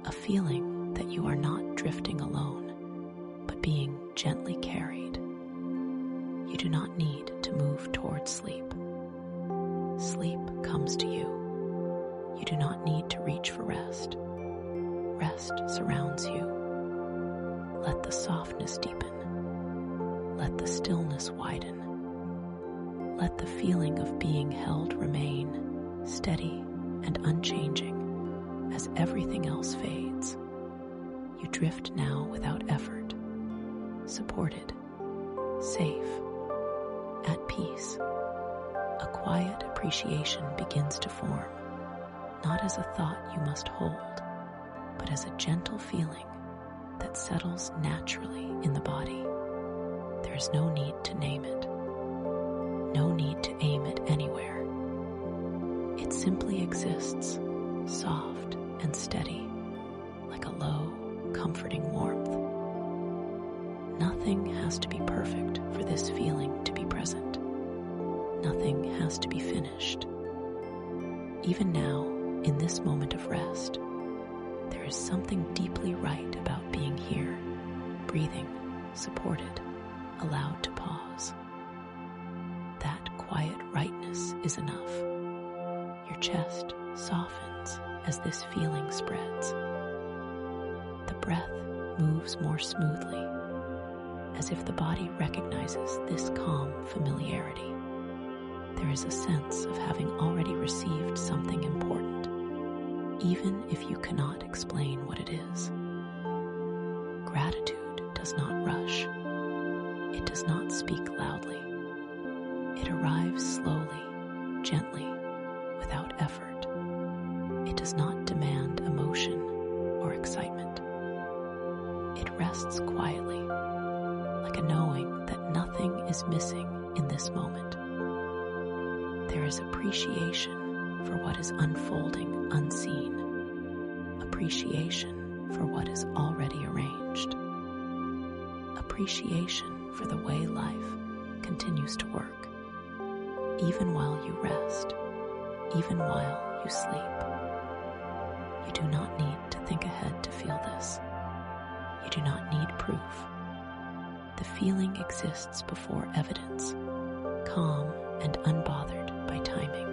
A feeling that you are not drifting alone, but being gently carried. You do not need to move towards sleep. Sleep comes to you. You do not need to reach for rest. Rest surrounds you. Let the softness deepen. Let the stillness widen. Let the feeling of being held remain steady and unchanging as everything else fades. You drift now without effort, supported, safe, at peace. A quiet appreciation begins to form. not as a thought you must hold, but as a gentle feeling that settles naturally in the body. There is no need to name it, no need to aim it anywhere. It simply exists, soft and steady, like a low, comforting warmth. Nothing has to be perfect for this feeling to be present. Nothing has to be finished. Even now, in this moment of rest, there is something deeply right about being here, breathing, supported, allowed to pause. That quiet rightness is enough. Your chest softens as this feeling spreads. The breath moves more smoothly, as if the body recognizes this calm familiarity. There is a sense of having already received something important, even if you cannot explain what it is. Gratitude does not rush. It does not speak loudly. It arrives slowly, gently, without effort. It does not demand emotion or excitement. It rests quietly, like a knowing that nothing is missing in this moment. There is appreciation for what is unfolding unseen, appreciation for what is already arranged, appreciation for the way life continues to work, even while you rest, even while you sleep. You do not need to think ahead to feel this. You do not need proof. The feeling exists before evidence, calm and unbothered by timing.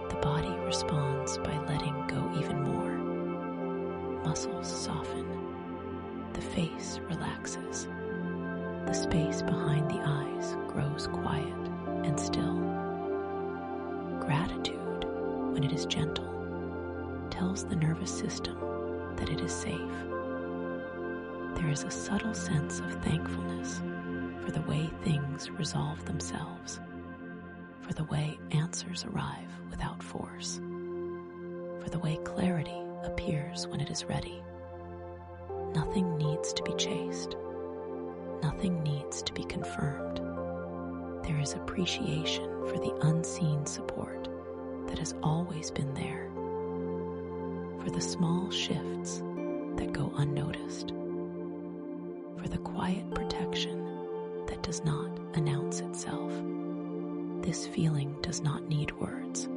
The body responds by letting go even more. Muscles soften. The face relaxes. The space behind the eyes grows quiet and still. Gratitude, when it is gentle, tells the nervous system that it is safe. There is a subtle sense of thankfulness for the way things resolve themselves, for the way answers arrive without force, for the way clarity appears when it is ready. Nothing needs to be chased. Nothing needs to be confirmed. There is appreciation for the unseen support that has always been there, for the small shifts that go unnoticed, for the quiet protection that does not announce itself. This feeling does not need words.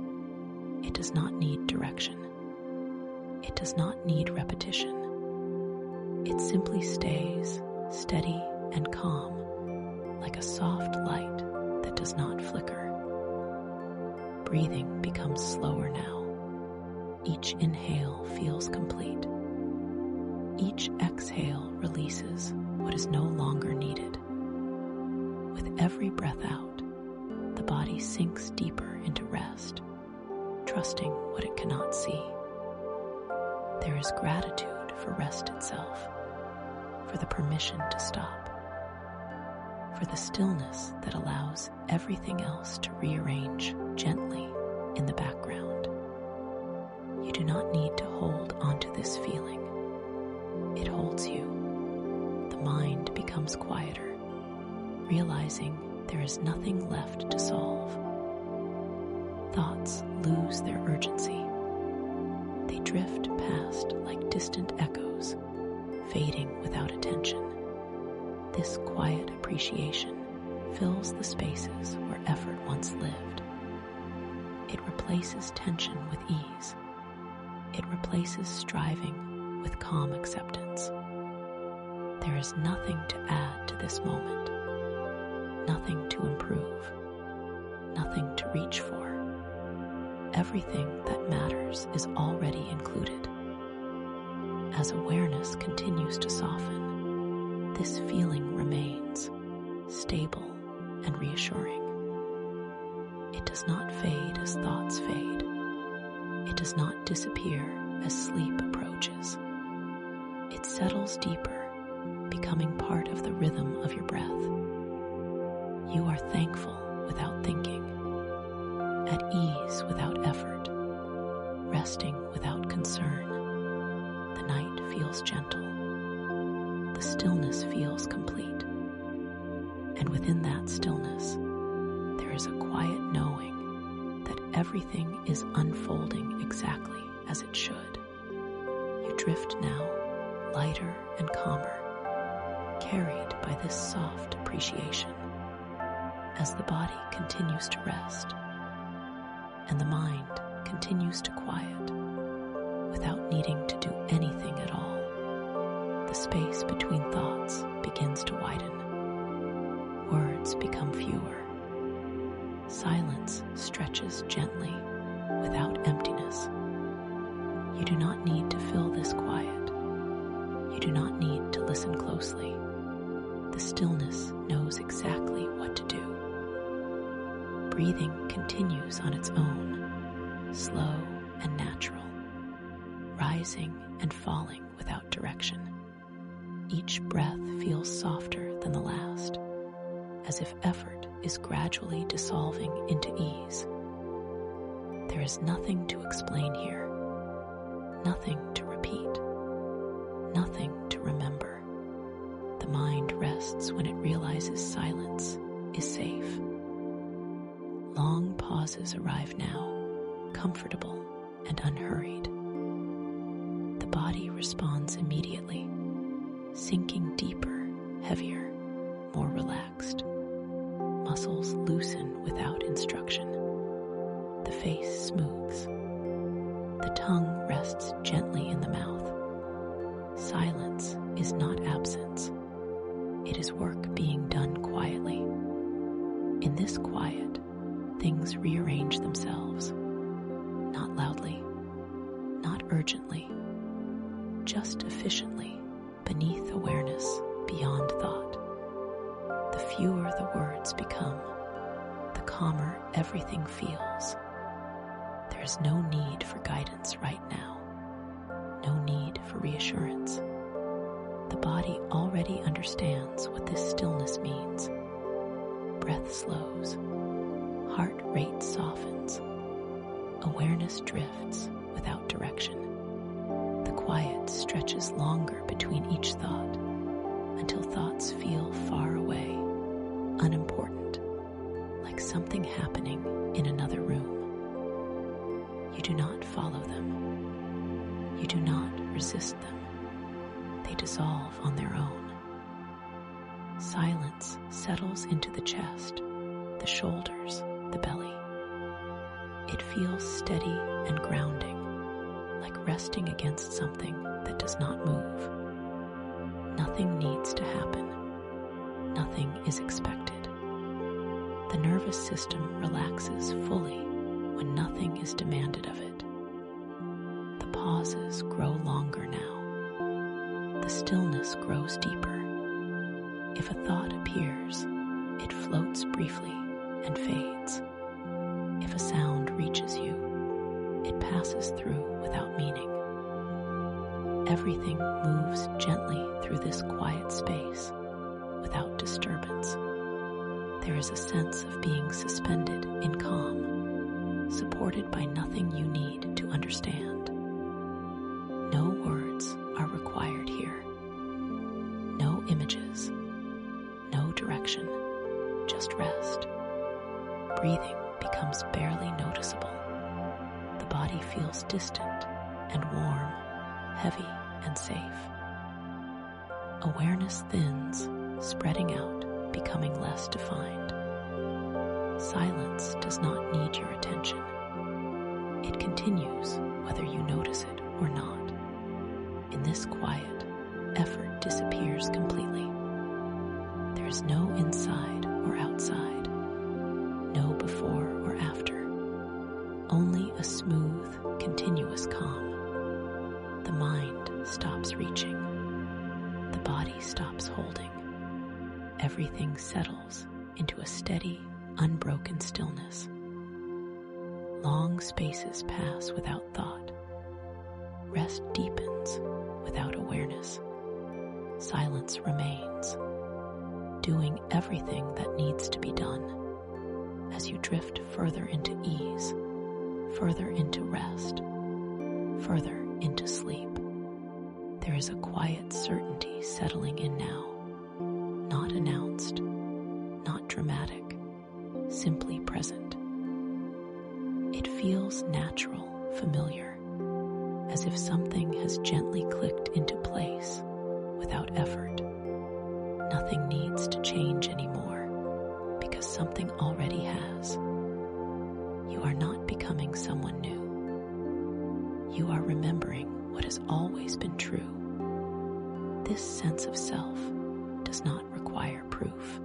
It does not need direction. It does not need repetition. It simply stays steady and calm, like a soft light that does not flicker. Breathing becomes slower now. Each inhale feels complete. Each exhale releases what is no longer needed. With every breath out, the body sinks deeper into rest, trusting what it cannot see. There is gratitude for rest itself, for the permission to stop, for the stillness that allows everything else to rearrange gently in the background. You do not need to hold onto this feeling. It holds you. The mind becomes quieter, realizing there is nothing left to solve. Thoughts lose their urgency. They drift past like distant echoes, fading without attention. This quiet appreciation fills the spaces where effort once lived. It replaces tension with ease. It replaces striving with calm acceptance. There is nothing to add to this moment, nothing to improve, nothing to reach for. Everything that matters is already included. As awareness continues to soften, this feeling remains stable and reassuring. It does not fade as thoughts fade. It does not disappear as sleep approaches. It settles deeper, becoming part of the rhythm of your breath. You are thankful without thinking, at ease without effort, resting without concern. The night feels gentle. The stillness feels complete. And within that stillness, there is a quiet knowing that everything is unfolding exactly as it should. You drift now, lighter and calmer, carried by this soft appreciation as the body continues to rest and the mind continues to quiet without needing to do anything at all. The space between thoughts begins to widen. Words become fewer. Silence stretches gently without emptiness. You do not need to fill this quiet. You do not need to listen closely. The stillness knows exactly what to do. Breathing continues on its own, slow and natural, rising and falling without direction. Each breath feels softer than the last, as if effort is gradually dissolving into ease. There is nothing to explain here, nothing to repeat, nothing to remember. The mind rests when it realizes silence is safe. Long pauses arrive now, comfortable and unhurried. The body responds immediately, sinking deeper, heavier, more relaxed. Muscles loosen without instruction. The face smooths. The tongue rests gently in the mouth. Silence is not absence. It is work being done quietly. In this quiet, things rearrange themselves, not loudly, not urgently, just efficiently, beneath awareness, beyond thought. The fewer the words become, the calmer everything feels. There is no need for guidance right now, no need for reassurance. The body already understands what this stillness means. Breath slows, heart rate softens, awareness drifts without direction. The quiet stretches longer between each thought until thoughts feel far away, unimportant, like something happening in another room. You do not follow them. You do not resist them. They dissolve on their own. Silence settles into the chest, the shoulders, the belly. It feels steady and grounding, like resting against something that does not move. Nothing needs to happen. Nothing is expected. The nervous system relaxes fully when nothing is demanded of it. The pauses grow longer now. The stillness grows deeper. If a thought appears, it floats briefly and fades. If a sound reaches you, it passes through without meaning. Everything moves gently through this quiet space without disturbance. There is a sense of being suspended in calm, supported by nothing you need to understand. No words are required here. No images, no direction, just rest. Breathing becomes barely noticeable. The body feels distant and warm, heavy and safe. Awareness thins, spreading out, becoming less defined. Silence does not need your attention. It continues whether you notice it or not. In this quiet, effort disappears completely. There is no inside or outside, no before or after, only a smooth, continuous calm. The mind stops reaching. The body stops holding. Everything settles into a steady, unbroken stillness. Long spaces pass without thought. Rest deepens without awareness. Silence remains, doing everything that needs to be done. As you drift further into ease, further into rest, further into sleep. There is a quiet certainty settling in now, not announced, not dramatic, simply present. It feels natural, familiar, as if something has gently clicked into place without effort. Nothing needs to change anymore because something already has. You are not becoming someone new. You are remembering what has always been true. This sense of self does not require proof.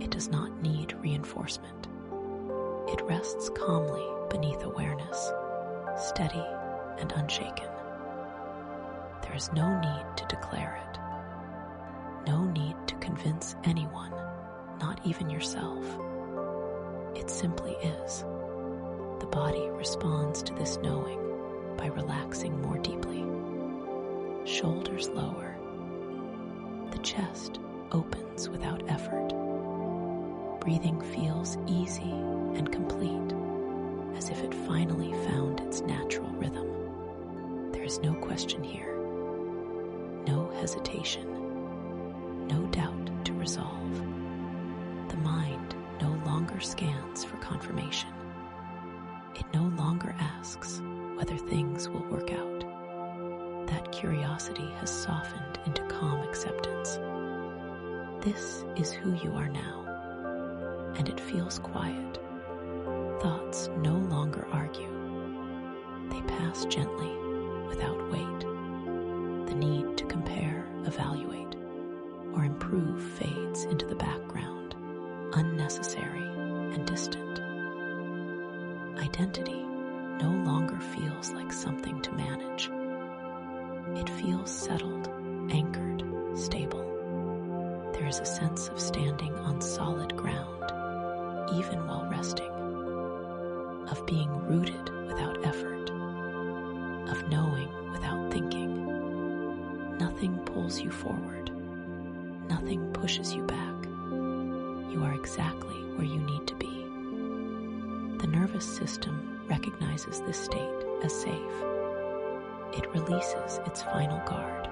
It does not need reinforcement. It rests calmly beneath awareness, steady and unshaken. There is no need to declare it. No need to convince anyone, not even yourself. It simply is. The body responds to this knowing by relaxing more deeply. Shoulders lower. The chest opens without effort. Breathing feels easy and complete, as if it finally found its natural rhythm. There is no question here, no hesitation, no doubt to resolve. The mind no longer scans for confirmation. It no longer asks whether things will work out. That curiosity has softened into calm acceptance. This is who you are now, and it feels quiet. Thoughts no longer argue. They pass gently, without weight. The need to compare, evaluate, or improve fades into the background, unnecessary and distant. Identity no longer feels like something to manage. It feels settled, anchored, stable. There is a sense of standing on solid ground, even while resting, of being rooted without effort, of knowing without thinking. Nothing pulls you forward. Nothing pushes you back. You are exactly where you need to be. The nervous system recognizes this state as safe. It releases its final guard.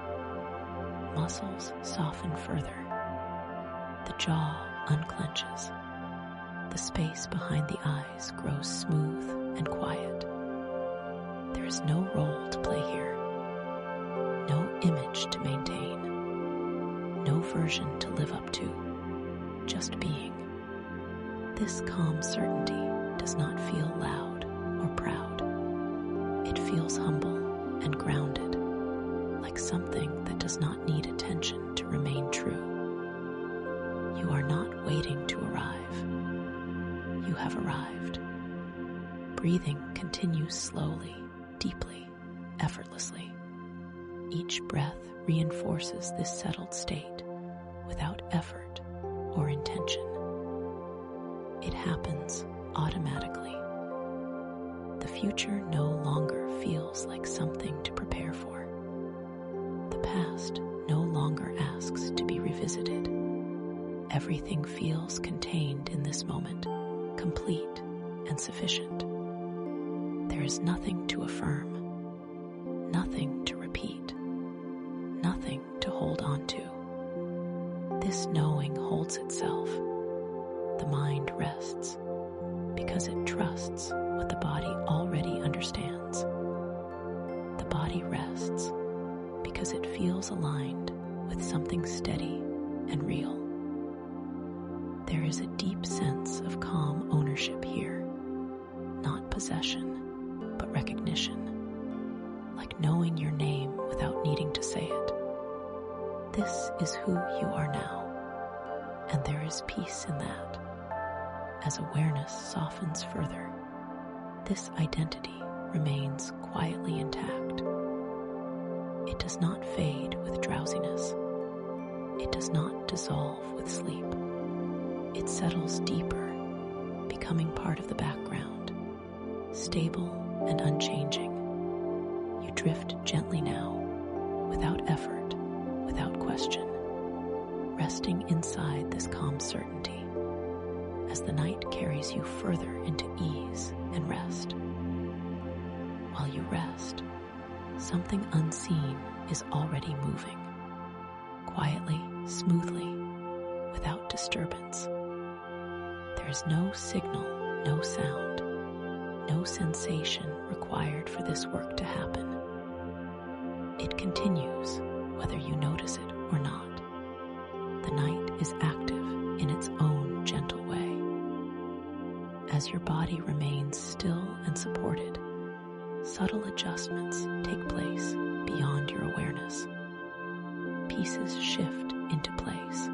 Muscles soften further. The jaw unclenches. The space behind the eyes grows smooth and quiet. There is no role to play here, no image to maintain, no version to live up to, just being. This calm certainty does not feel loud or proud. It feels humble and grounded, like something that does not need attention to remain true. You are not waiting to arrive. You have arrived. Breathing continues slowly, deeply, effortlessly. Each breath reinforces this settled state without effort or intention. It happens automatically. The future no longer feels like something to prepare for. The past no longer asks to be revisited. Everything feels contained in this moment, complete and sufficient. There is nothing to affirm, nothing to repeat, nothing to hold on to. This knowing holds itself. The mind rests because it trusts what the body already understands. The body rests because it feels aligned with something steady and real. There is a deep sense of calm ownership here, not possession, but recognition, like knowing your name without needing to say it. This is who you are now, and there is peace in that. As awareness softens further, this identity remains quietly intact. It does not fade with drowsiness. It does not dissolve with sleep. It settles deeper, becoming part of the background, stable and unchanging. You drift gently now, without effort, without question, resting inside this calm certainty as the night carries you further into ease and rest. While you rest, something unseen is already moving, quietly, smoothly, without disturbance. There is no signal, no sound, no sensation required for this work to happen. It continues whether you notice it or not. The night is active in its own gentle way. As your body remains still and supported, subtle adjustments take place beyond your awareness. Pieces shift into place.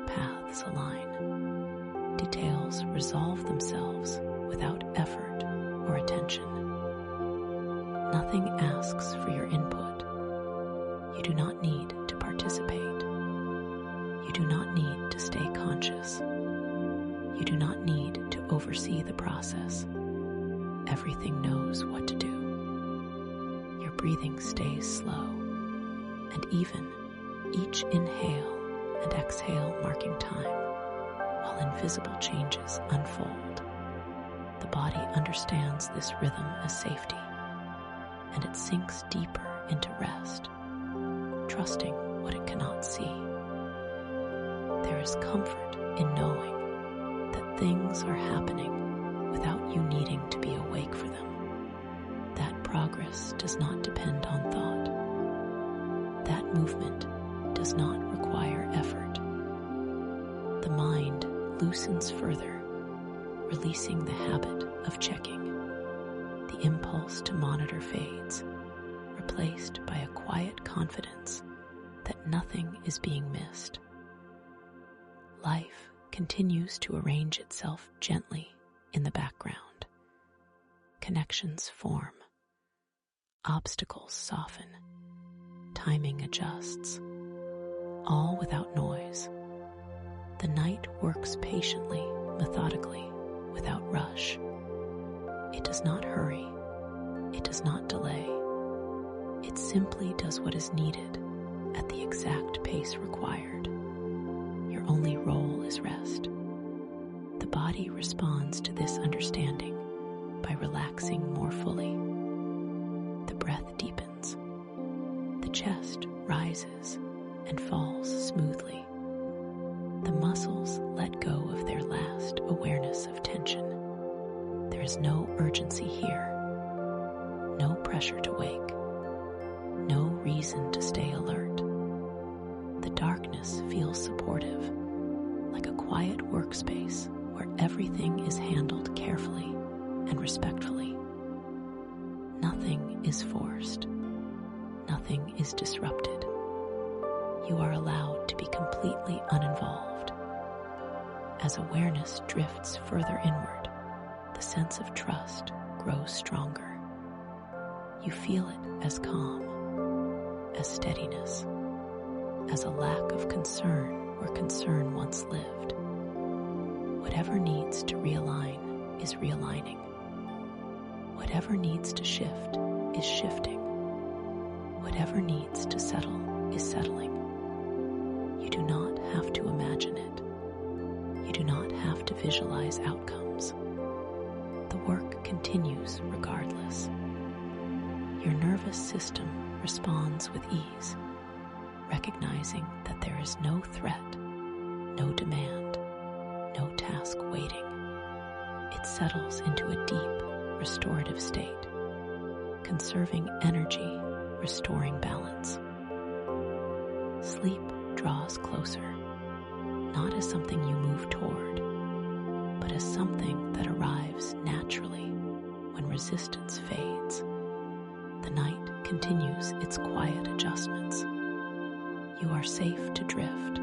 Paths align. Details resolve themselves without effort or attention. Nothing asks for your input. You do not need to participate. You do not need to stay conscious. You do not need to oversee the process. Everything knows what to do. Your breathing stays slow, and even each inhale and exhale marking time, while invisible changes unfold. The body understands this rhythm as safety, and it sinks deeper into rest, trusting what it cannot see. There is comfort in knowing that things are happening without you needing to be awake for them. That progress does not depend on thought. That movement does not require effort. The mind loosens further, releasing the habit of checking. The impulse to monitor fades, replaced by a quiet confidence that nothing is being missed. Life continues to arrange itself gently in the background. Connections form. Obstacles soften. Timing adjusts. All without noise. The night works patiently, methodically, without rush. It does not hurry. It does not delay. It simply does what is needed at the exact pace required. Your only role is rest. The body responds to this understanding by relaxing more fully. The breath deepens. The chest rises and falls smoothly. The muscles let go of their last awareness of tension. There is no urgency here, no pressure to wake, no reason to stay alert. The darkness feels supportive, like a quiet workspace where everything is handled carefully and respectfully. Nothing is forced. Nothing is disrupted. You are allowed to be completely uninvolved. As awareness drifts further inward, the sense of trust grows stronger. You feel it as calm, as steadiness, as a lack of concern where concern once lived. Whatever needs to realign is realigning. Whatever needs to shift is shifting. Whatever needs to settle is settling. You do not have to imagine it. You do not have to visualize outcomes. The work continues regardless. Your nervous system responds with ease, recognizing that there is no threat, no demand, no task waiting. It settles into a deep, restorative state, conserving energy, restoring balance. Sleep draws closer, not as something you move toward, but as something that arrives naturally when resistance fades. The night continues its quiet adjustments. You are safe to drift,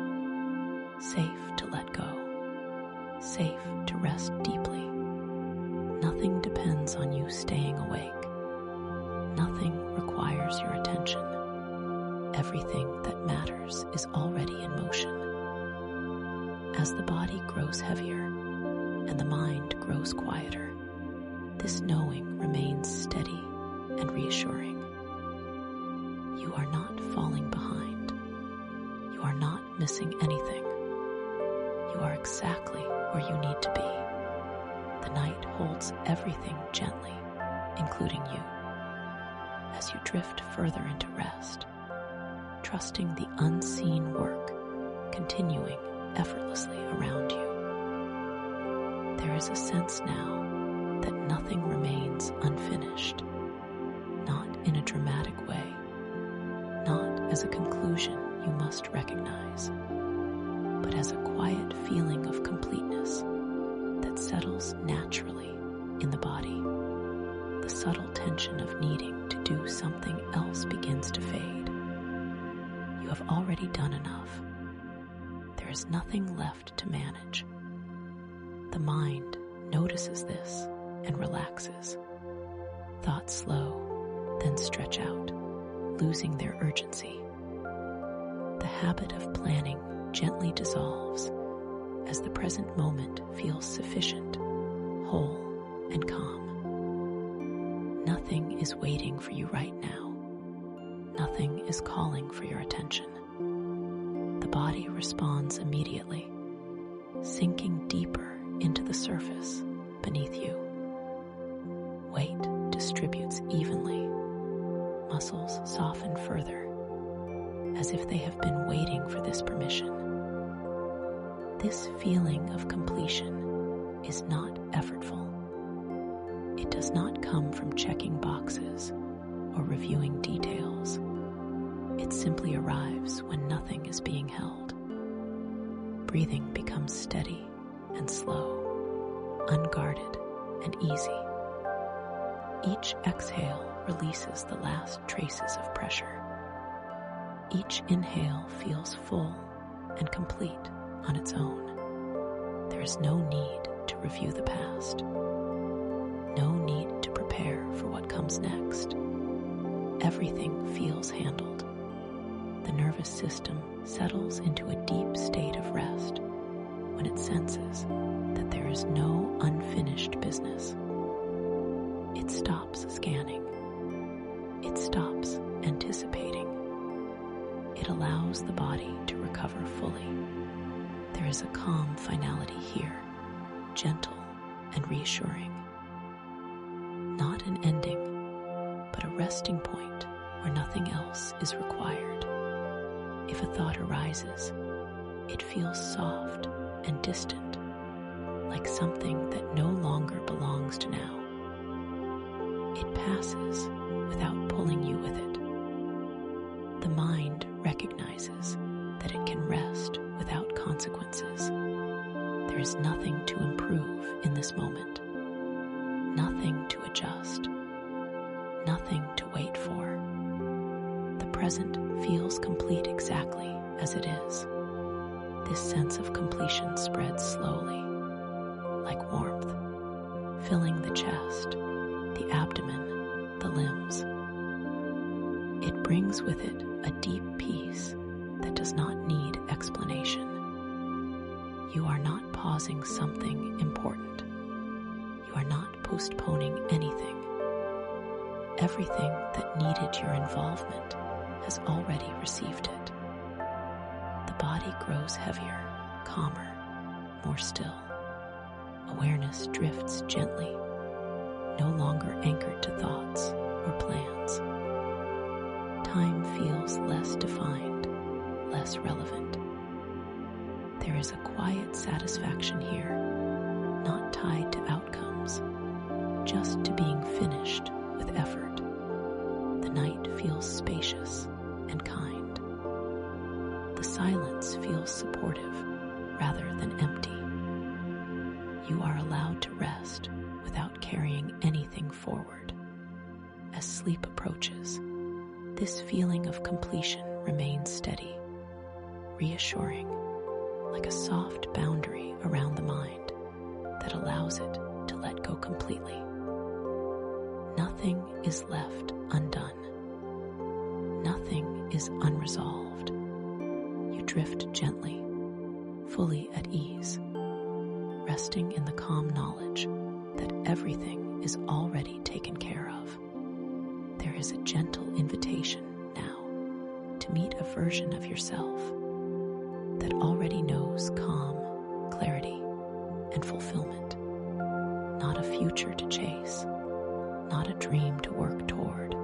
safe to let go, safe to rest deeply. Nothing depends on you staying awake. Nothing requires your attention. Everything that matters is already in motion. As the body grows heavier and the mind grows quieter, this knowing remains steady and reassuring. You are not falling behind. You are not missing anything. You are exactly where you need to be. The night holds everything gently, including you. as you drift further into rest, trusting the unseen work continuing effortlessly around you. There is a sense now that nothing remains unfinished, not in a dramatic way, not as a conclusion you must recognize, but as a quiet feeling of completeness that settles naturally in the body. The subtle tension of needing to do something else begins to fade. You have already done enough. There is nothing left to manage. The mind notices this and relaxes. Thoughts slow, then stretch out, losing their urgency. The habit of planning gently dissolves as the present moment feels sufficient, whole, and calm. Nothing is waiting for you right now. Nothing is calling for your attention. The body responds immediately, sinking deeper into the surface beneath you. Weight distributes evenly. Muscles soften further, as if they have been waiting for this permission. This feeling of completion is not effortful. It does not come from checking boxes or reviewing details. It simply arrives when nothing is being held. Breathing becomes steady and slow, unguarded and easy. Each exhale releases the last traces of pressure. Each inhale feels full and complete on its own. There is no need to review the past. No need to prepare for what comes next. Everything feels handled. The nervous system settles into a deep state of rest when it senses that there is no unfinished business. It stops scanning. It stops anticipating. It allows the body to recover fully. There is a calm finality here, gentle and reassuring. Not an ending, but a resting point where nothing else is required. If a thought arises, it feels soft and distant, like something that no longer belongs to now. It passes without pulling you with it. The mind recognizes that it can rest without consequences. There is nothing to improve in this moment, nothing to adjust, nothing to wait for. The present feels complete exactly as it is. This sense of completion spreads slowly, like warmth, filling the chest, the abdomen, the limbs. It brings with it a deep peace that does not need explanation. You are not pausing something important. You are not postponing anything. Everything that needed your involvement has already received it. The body grows heavier, calmer, more still. Awareness drifts gently, no longer anchored to thoughts or plans. Time feels less defined, less relevant. There is a quiet satisfaction here, not tied to outcomes, just to being finished with effort. The night feels spacious and kind. The silence feels supportive rather than empty. You are allowed to rest without carrying anything forward. As sleep approaches, this feeling of completion remains steady, reassuring, like a soft boundary around the mind that allows it to let go completely. Nothing is left undone. Nothing is unresolved. You drift gently, fully at ease, resting in the calm knowledge that everything is already taken care of. There is a gentle invitation now to meet a version of yourself that already knows calm, clarity, and fulfillment. Not a future to chase, not a dream to work toward,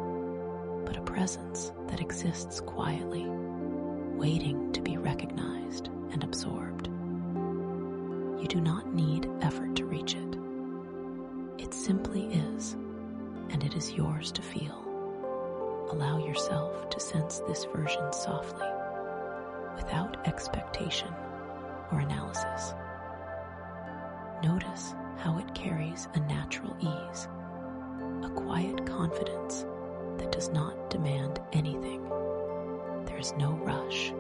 but a presence that exists quietly, waiting to be recognized and absorbed. You do not need effort to reach it. It simply is, and it is yours to feel. Allow yourself to sense this version softly, without expectation or analysis. Notice how it carries a natural ease, a quiet confidence that does not demand anything. There is no rush,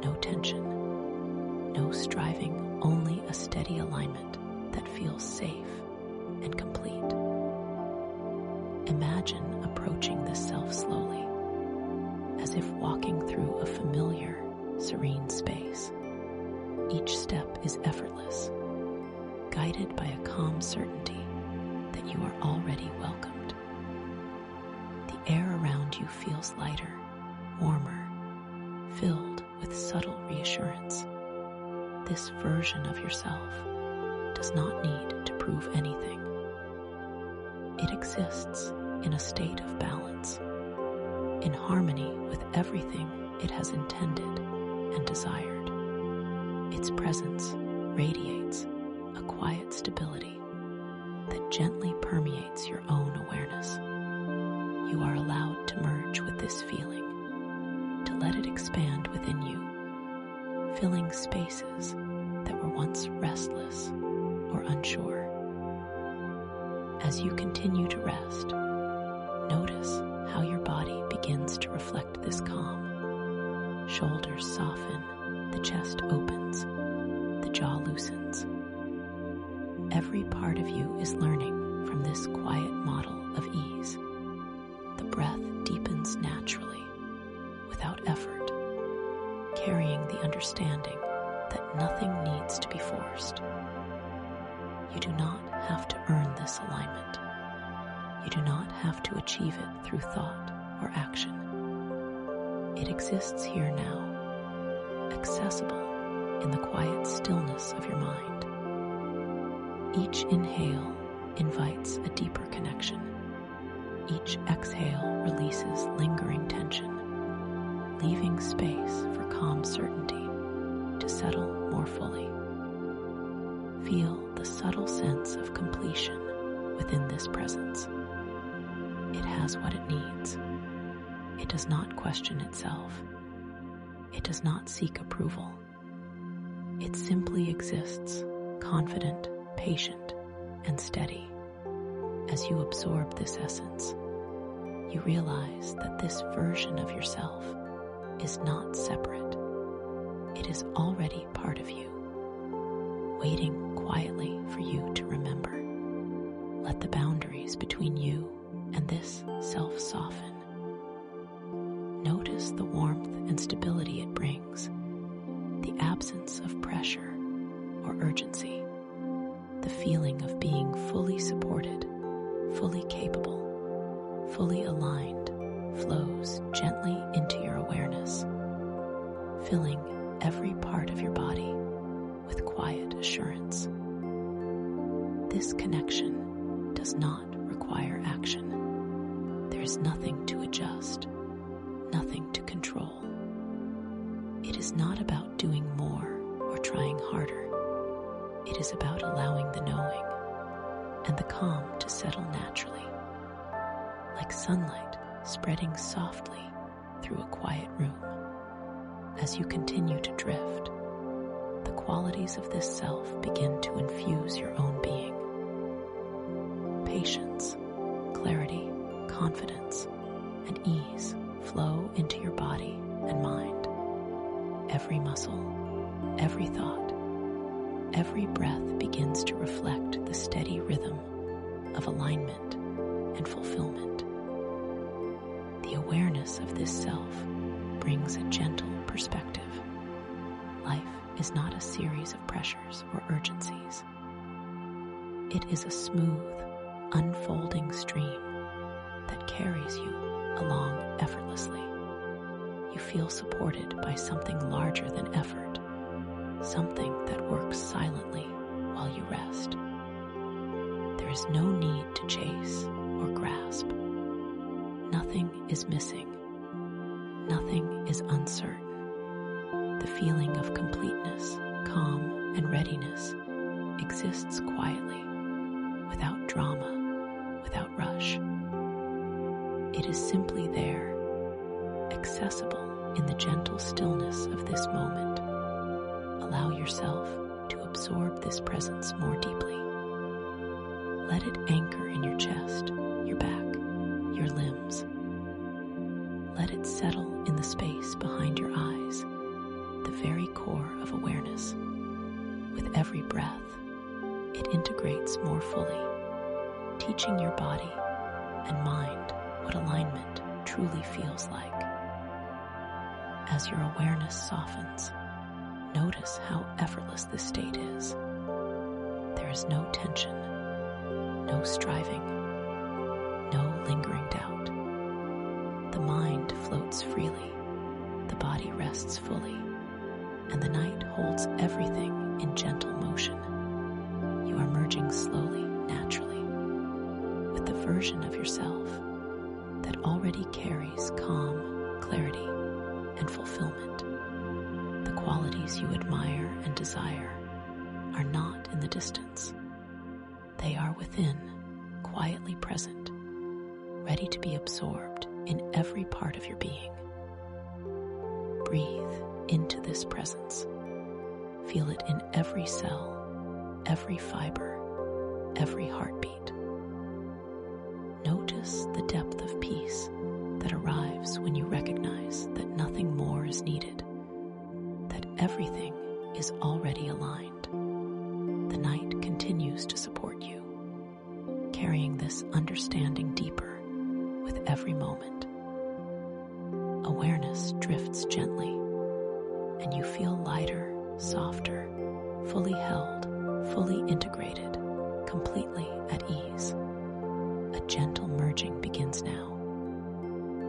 no tension, no striving, only a steady alignment that feels safe and complete. Imagine approaching this self slowly, as if walking through a familiar, serene space. Each step is effortless, guided by a calm certainty that you are already welcomed. The air around you feels lighter, warmer, filled with subtle reassurance. This version of yourself does not need to prove anything. It exists in a state of balance, in harmony with everything it has intended and desired. Its presence radiates a quiet stability that gently permeates your own awareness. You are allowed to merge with this feeling, to let it expand within you, filling spaces that were once restless or unsure. As you continue to rest, notice how your body begins to reflect this calm. Shoulders soften, the chest opens, the jaw loosens. Every part of you is learning from this quiet model of ease. The breath deepens naturally, without effort, carrying the understanding that nothing needs to be forced. You do not have to earn this alignment. You do not have to achieve it through thought or action. It exists here now, accessible in the quiet stillness of your mind. Each inhale invites a deeper connection. Each exhale releases lingering tension, leaving space for calm certainty to settle more fully. Feel the subtle sense of completion within this presence. It has what it needs. It does not question itself. It does not seek approval. It simply exists, confident, patient, and steady. As you absorb this essence, you realize that this version of yourself is not separate. It is already part of you, waiting quietly for you to remember. Let the boundaries between you and this self soften. Notice the warmth and stability it brings, the absence of pressure or urgency, the feeling of being fully supported, fully capable, fully aligned, flows gently into your awareness, filling every part of your body with quiet assurance. This connection does not require action. There is nothing to adjust, nothing to control. It is not about doing more or trying harder. It is about allowing the knowing and the calm to settle naturally, like sunlight spreading softly through a quiet room. As you continue to drift, the qualities of this self begin to infuse your own being. Patience, clarity, confidence, and ease flow into your body and mind. Every muscle, every thought, every breath begins to reflect the steady rhythm of alignment and fulfillment. The awareness of this self brings a gentle perspective. Life is not a series of pressures or urgencies. It is a smooth, unfolding stream that carries you along effortlessly. You feel supported by something larger than effort, something that works silently while you rest. There is no need to chase or grasp, Nothing is missing. Nothing is uncertain. The feeling of completeness, calm, and readiness exists quietly, without drama, without rush. It is simply there, accessible in the gentle stillness of this moment. Allow yourself to absorb this presence more deeply. Let it anchor in your chest, your back, your limbs. Let it settle in the space behind your eyes, the very core of awareness. With every breath, it integrates more fully, teaching your body and mind what alignment truly feels like. As your awareness softens, notice how effortless this state is. There is no tension, no striving, no lingering doubt. The mind floats freely, the body rests fully, and the night holds everything in gentle motion. You are merging slowly, naturally, with the version of yourself that already carries calm, clarity, and fulfillment. The qualities you admire and desire are not in the distance. They are within, quietly present, ready to be absorbed in every part of your being. Breathe into this presence. Feel it in every cell, every fiber, every heartbeat. Notice the depth of peace that arrives when you recognize that nothing more is needed, that everything is already aligned. The night continues to support you, carrying this understanding deeper with every moment. Awareness drifts gently, and you feel lighter, softer, fully held, fully integrated, completely at ease. A gentle merging begins now,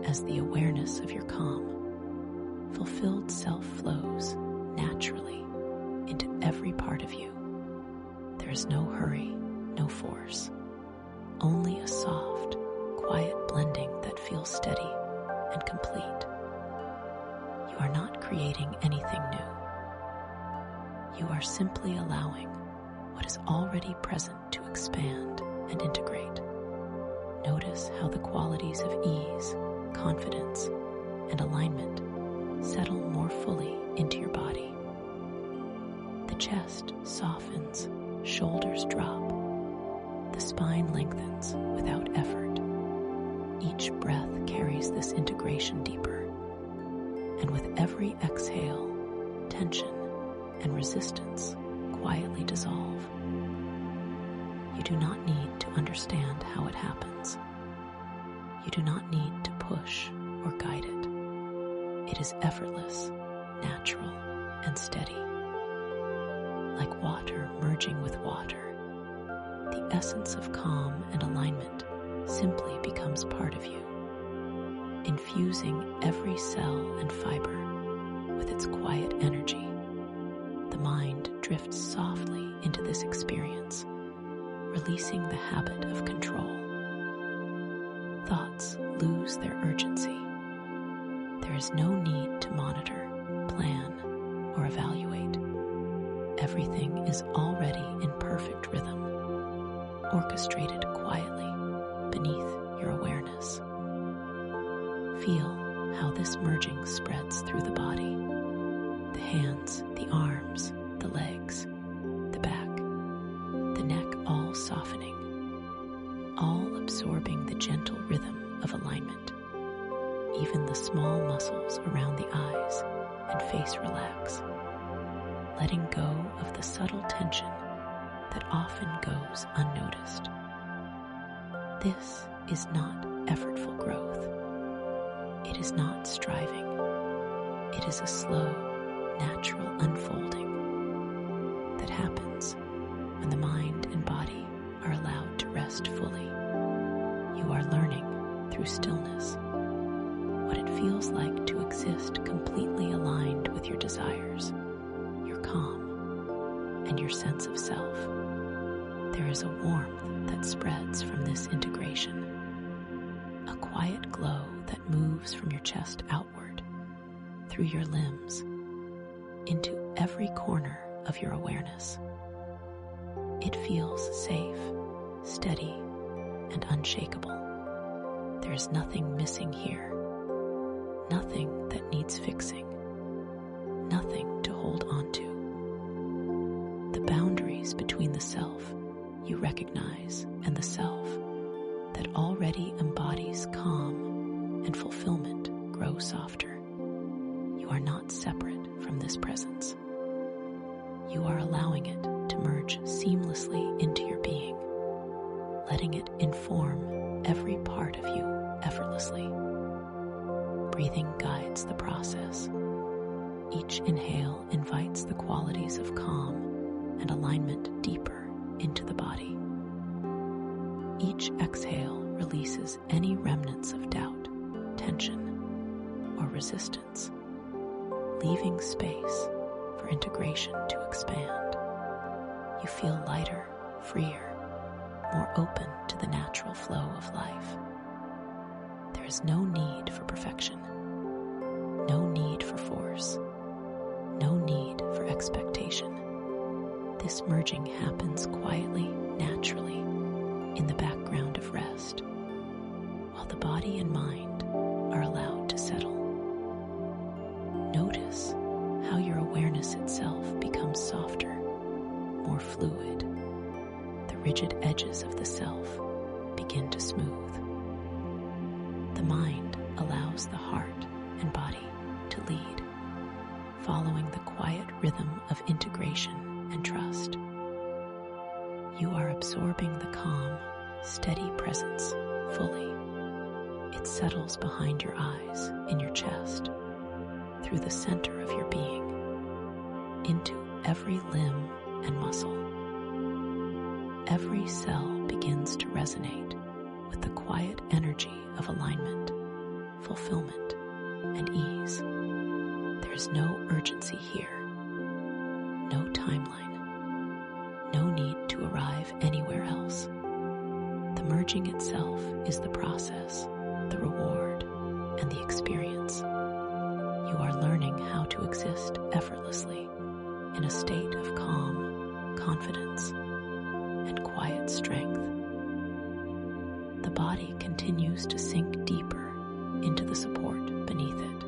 as the awareness of your calm, fulfilled self flows naturally into every part of you. There is no hurry, no force, only a soft, quiet blending that feels steady and complete. You are not creating anything new. You are simply allowing what is already present to expand and integrate. Notice how the qualities of ease, confidence, and alignment settle more fully into your body. The chest softens, shoulders drop. The spine lengthens without effort. Each breath carries this integration deeper, and with every exhale, tension and resistance quietly dissolve. You do not need to understand how it happens. You do not need to push or guide it. It is effortless, natural, and steady. Like water merging with water, the essence of calm and alignment simply becomes part of you, infusing every cell and fiber with its quiet energy. The mind drifts softly into this experience, releasing the habit of control. Thoughts lose their urgency. There is no need to monitor, plan, or evaluate. Everything is already in perfect rhythm, orchestrated quietly beneath your awareness. Feel how this merging spreads through the body, the hands, the arms, the legs, the back, the neck, all softening, all absorbing the gentle rhythm of alignment. Even the small muscles around the eyes and face relax, letting go of the subtle tension that often goes unnoticed. This is not effortful growth. It is not striving. It is a slow, natural unfolding that happens when the mind and body are allowed to rest fully. You are learning through stillness what it feels like to exist completely aligned with your desires, your calm, and your sense of self. There is a warmth that spreads from this integration, a quiet glow that moves from your chest outward, through your limbs, into every corner of your awareness. It feels safe, steady, and unshakable. There is nothing missing here, nothing that needs fixing, nothing to hold on to. The boundaries between the self you recognize and the self that already embodies calm and fulfillment grow softer. You are not separate from this presence. You are allowing it to merge seamlessly into your being, letting it inform every part of you effortlessly. Breathing guides the process. Each inhale invites the qualities of calm and alignment deeper into the body. Each exhale releases any remnants of doubt, tension, or resistance, leaving space for integration to expand. You feel lighter, freer, more open to the natural flow of life. There is no need for perfection, no need for force, no need for expectation. This merging happens quietly, naturally, in the background of rest, while the body and mind are allowed to settle. Notice how your awareness itself becomes softer, more fluid. The rigid edges of the self begin to smooth. The mind allows the heart and body to lead, following the quiet rhythm of integration and trust. You are absorbing the calm, steady presence fully. It settles behind your eyes, in your chest, through the center of your being, into every limb and muscle. Every cell begins to resonate with the quiet energy of alignment, fulfillment, and ease. There is no urgency here, no timeline, no need to arrive anywhere else. The merging itself is the process, the reward, and the experience. You are learning how to exist effortlessly in a state of calm, confidence, and quiet strength. The body continues to sink deeper into the support beneath it.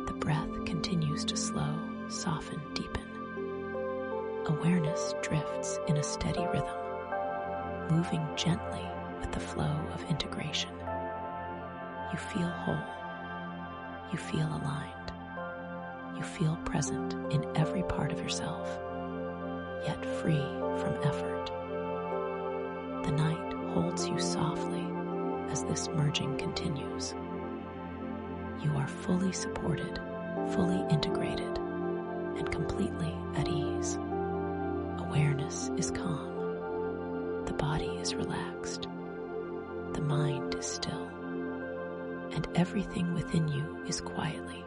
The breath continues to slow, soften, deepen. Awareness drifts in a steady rhythm, moving gently with the flow of integration. You feel whole. You feel aligned. You feel present in every part of yourself, yet free from effort. The night holds you softly as this merging continues. You are fully supported, fully integrated, and completely at ease. Awareness is calm. The body is relaxed. The mind is still. And everything within you is quietly,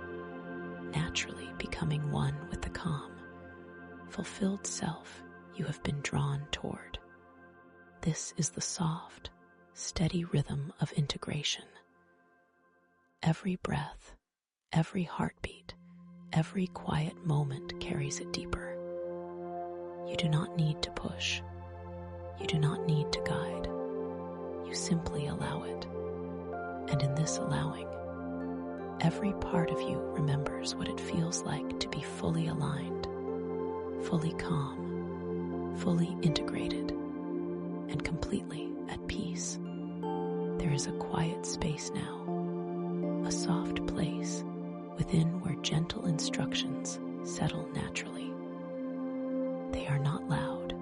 naturally becoming one with the calm, fulfilled self you have been drawn toward. This is the soft, steady rhythm of integration. Every breath, every heartbeat, every quiet moment carries it deeper. You do not need to push. You do not need to guide. You simply allow it. And in this allowing, every part of you remembers what it feels like to be fully aligned, fully calm, fully integrated, and completely at peace. There is a quiet space now, a soft place within where gentle instructions settle naturally. They are not loud.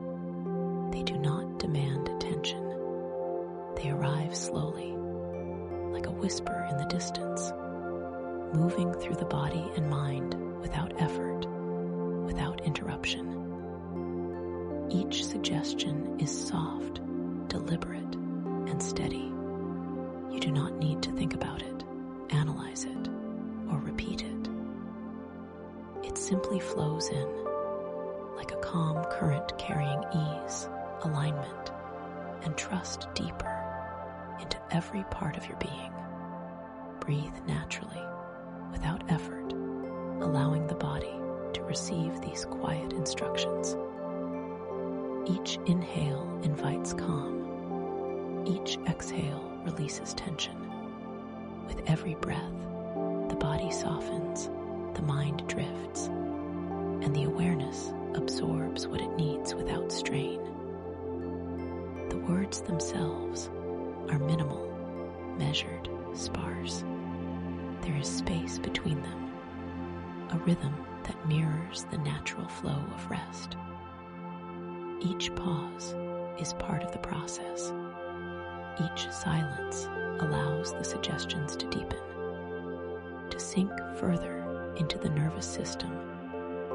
They do not demand attention. They arrive slowly, like a whisper in the distance, moving through the body and mind without effort, without interruption. Each suggestion is soft, deliberate, and steady. You do not need to think about it, analyze it, or repeat it. It simply flows in, like a calm current carrying ease, alignment, and trust deeper into every part of your being. Breathe naturally, without effort, allowing the body to receive these quiet instructions. Each inhale invites calm. Each exhale releases tension. With every breath, the body softens, the mind drifts, and the awareness absorbs what it needs without strain. The words themselves are minimal, measured, sparse. There is space between them, a rhythm that mirrors the natural flow of rest. Each pause is part of the process. Each silence allows the suggestions to deepen, to sink further into the nervous system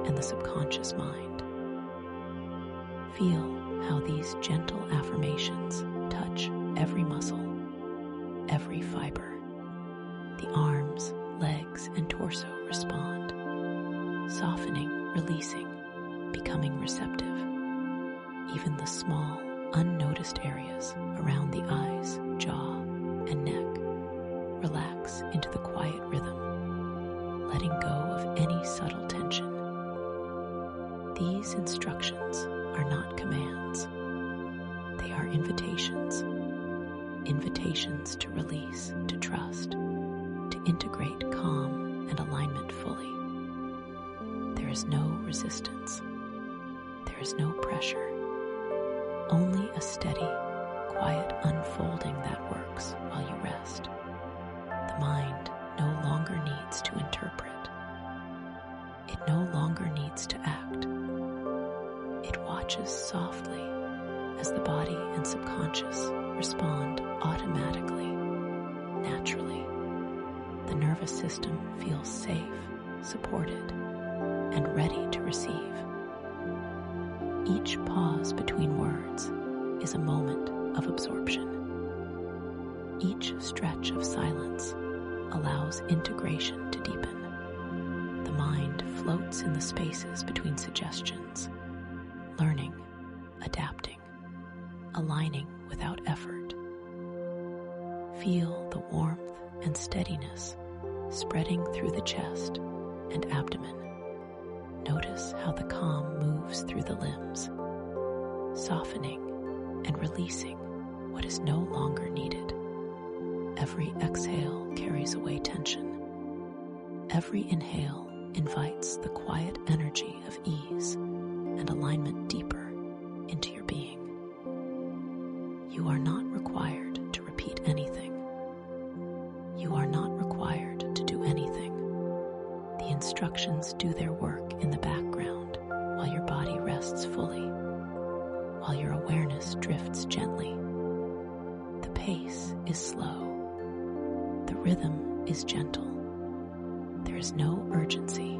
and the subconscious mind. Feel how these gentle affirmations touch every muscle, every fiber. The arms, legs, and torso respond, softening, releasing, becoming receptive. Even the small, unnoticed areas around the eyes, jaw, and neck relax into the quiet rhythm, letting go of any subtle tension. These instructions are not commands. They are invitations. Invitations to release, to trust, to integrate calm and alignment fully. There is no resistance. There is no pressure. Only a steady, quiet unfolding that works while you rest. The mind no longer needs to interpret. It no longer needs to act. It watches softly as the body and subconscious respond automatically, naturally. The nervous system feels safe, supported, and ready to receive. Each pause between words is a moment of absorption. Each stretch of silence allows integration to deepen. The mind floats in the spaces between suggestions, learning, adapting, aligning without effort. Feel the warmth and steadiness spreading through the chest and abdomen. Notice how the calm moves through the limbs, softening and releasing what is no longer needed. Every exhale carries away tension. Every inhale invites the quiet energy of ease and alignment deeper into your being. You are not required to repeat anything. You are not required to do anything. The instructions do their work in the background while your body rests fully, while your awareness drifts gently. The pace is slow. The rhythm is gentle. There is no urgency.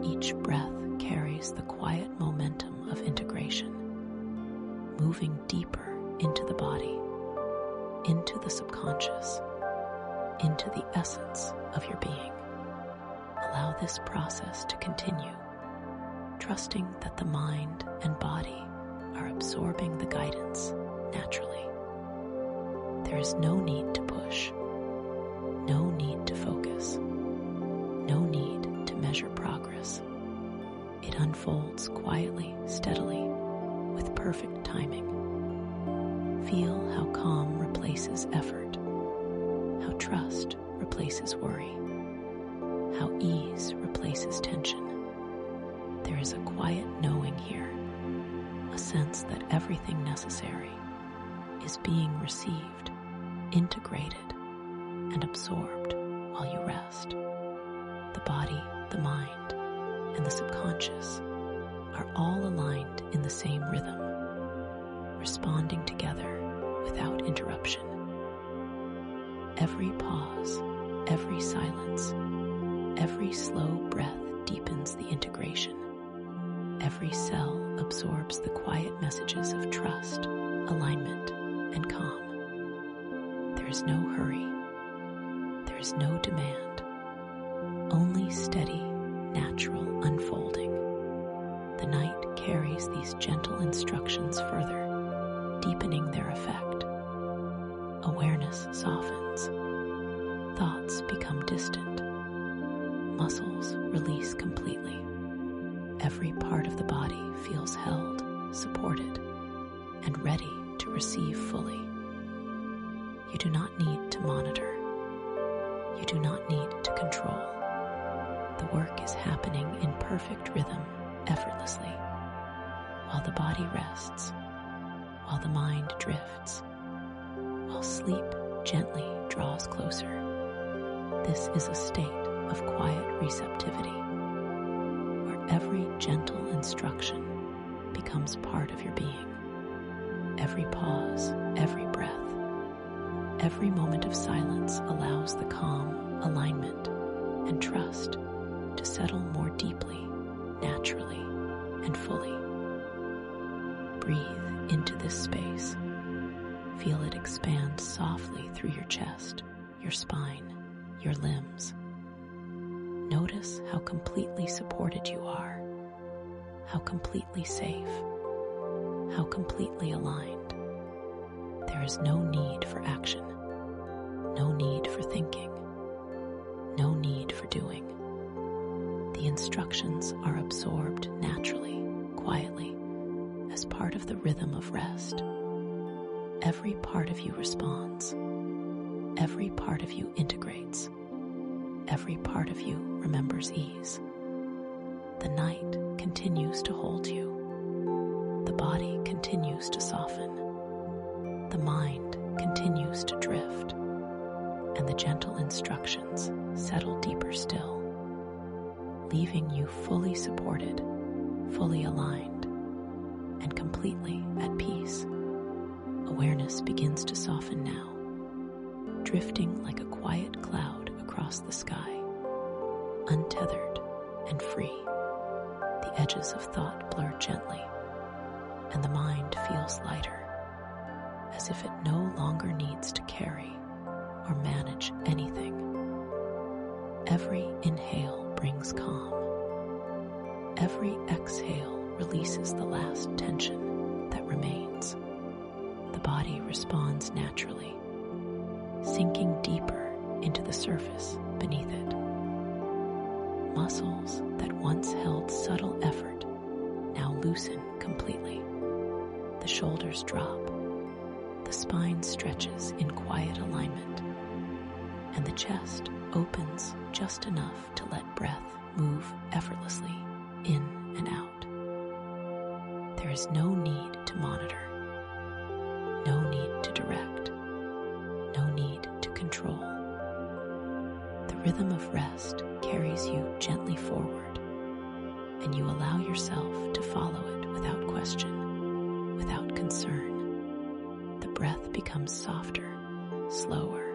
Each breath carries the quiet momentum of integration, moving deeper into the body, into the subconscious, into the essence of your being. Allow this process to continue, trusting that the mind and body are absorbing the guidance naturally. There is no need to push, no need to focus, no need to measure progress. It unfolds quietly, steadily, with perfect timing. Feel how calm replaces effort, how trust replaces worry, how ease replaces tension. There is a quiet knowing here, a sense that everything necessary is being received, integrated, and absorbed while you rest. The body, the mind, and the subconscious are all aligned in the same rhythm, responding together without interruption. Every pause, every silence, every slow breath deepens the integration. Every cell absorbs the quiet messages of trust, alignment, and calm. There is no hurry. There is no demand. Only steady, natural unfolding. The night carries these gentle instructions further, deepening their effect. Awareness release completely. Every part of the body feels held, supported, and ready to receive fully. You do not need to monitor. You do not need to control. The work is happening in perfect rhythm, effortlessly, while the body rests, while the mind drifts, while sleep gently draws closer. This is a state of quiet receptivity, where every gentle instruction becomes part of your being. Every pause, every breath, every moment of silence allows the calm, alignment, and trust to settle more deeply, naturally, and fully. Breathe into this space. Feel it expand softly through your chest, your spine, your limbs. Notice how completely supported you are, how completely safe, how completely aligned. There is no need for action, no need for thinking, no need for doing. The instructions are absorbed naturally, quietly, as part of the rhythm of rest. Every part of you responds. Every part of you integrates. Every part of you remembers ease. The night continues to hold you. The body continues to soften. The mind continues to drift. And the gentle instructions settle deeper still, leaving you fully supported, fully aligned, and completely at peace. Awareness begins to soften now, drifting like a quiet cloud across the sky, untethered and free. The edges of thought blur gently, and the mind feels lighter, as if it no longer needs to carry or manage anything. Every inhale brings calm. Every exhale releases the last tension that remains. The body responds naturally, sinking deeper into the surface beneath it. Muscles that once held subtle effort now loosen completely. The shoulders drop, the spine stretches in quiet alignment, and the chest opens just enough to let breath move effortlessly in and out. There is no need to monitor, no need to direct, no need to control. The rhythm of rest carries you gently forward, and you allow yourself to follow it without question, without concern. The breath becomes softer, slower,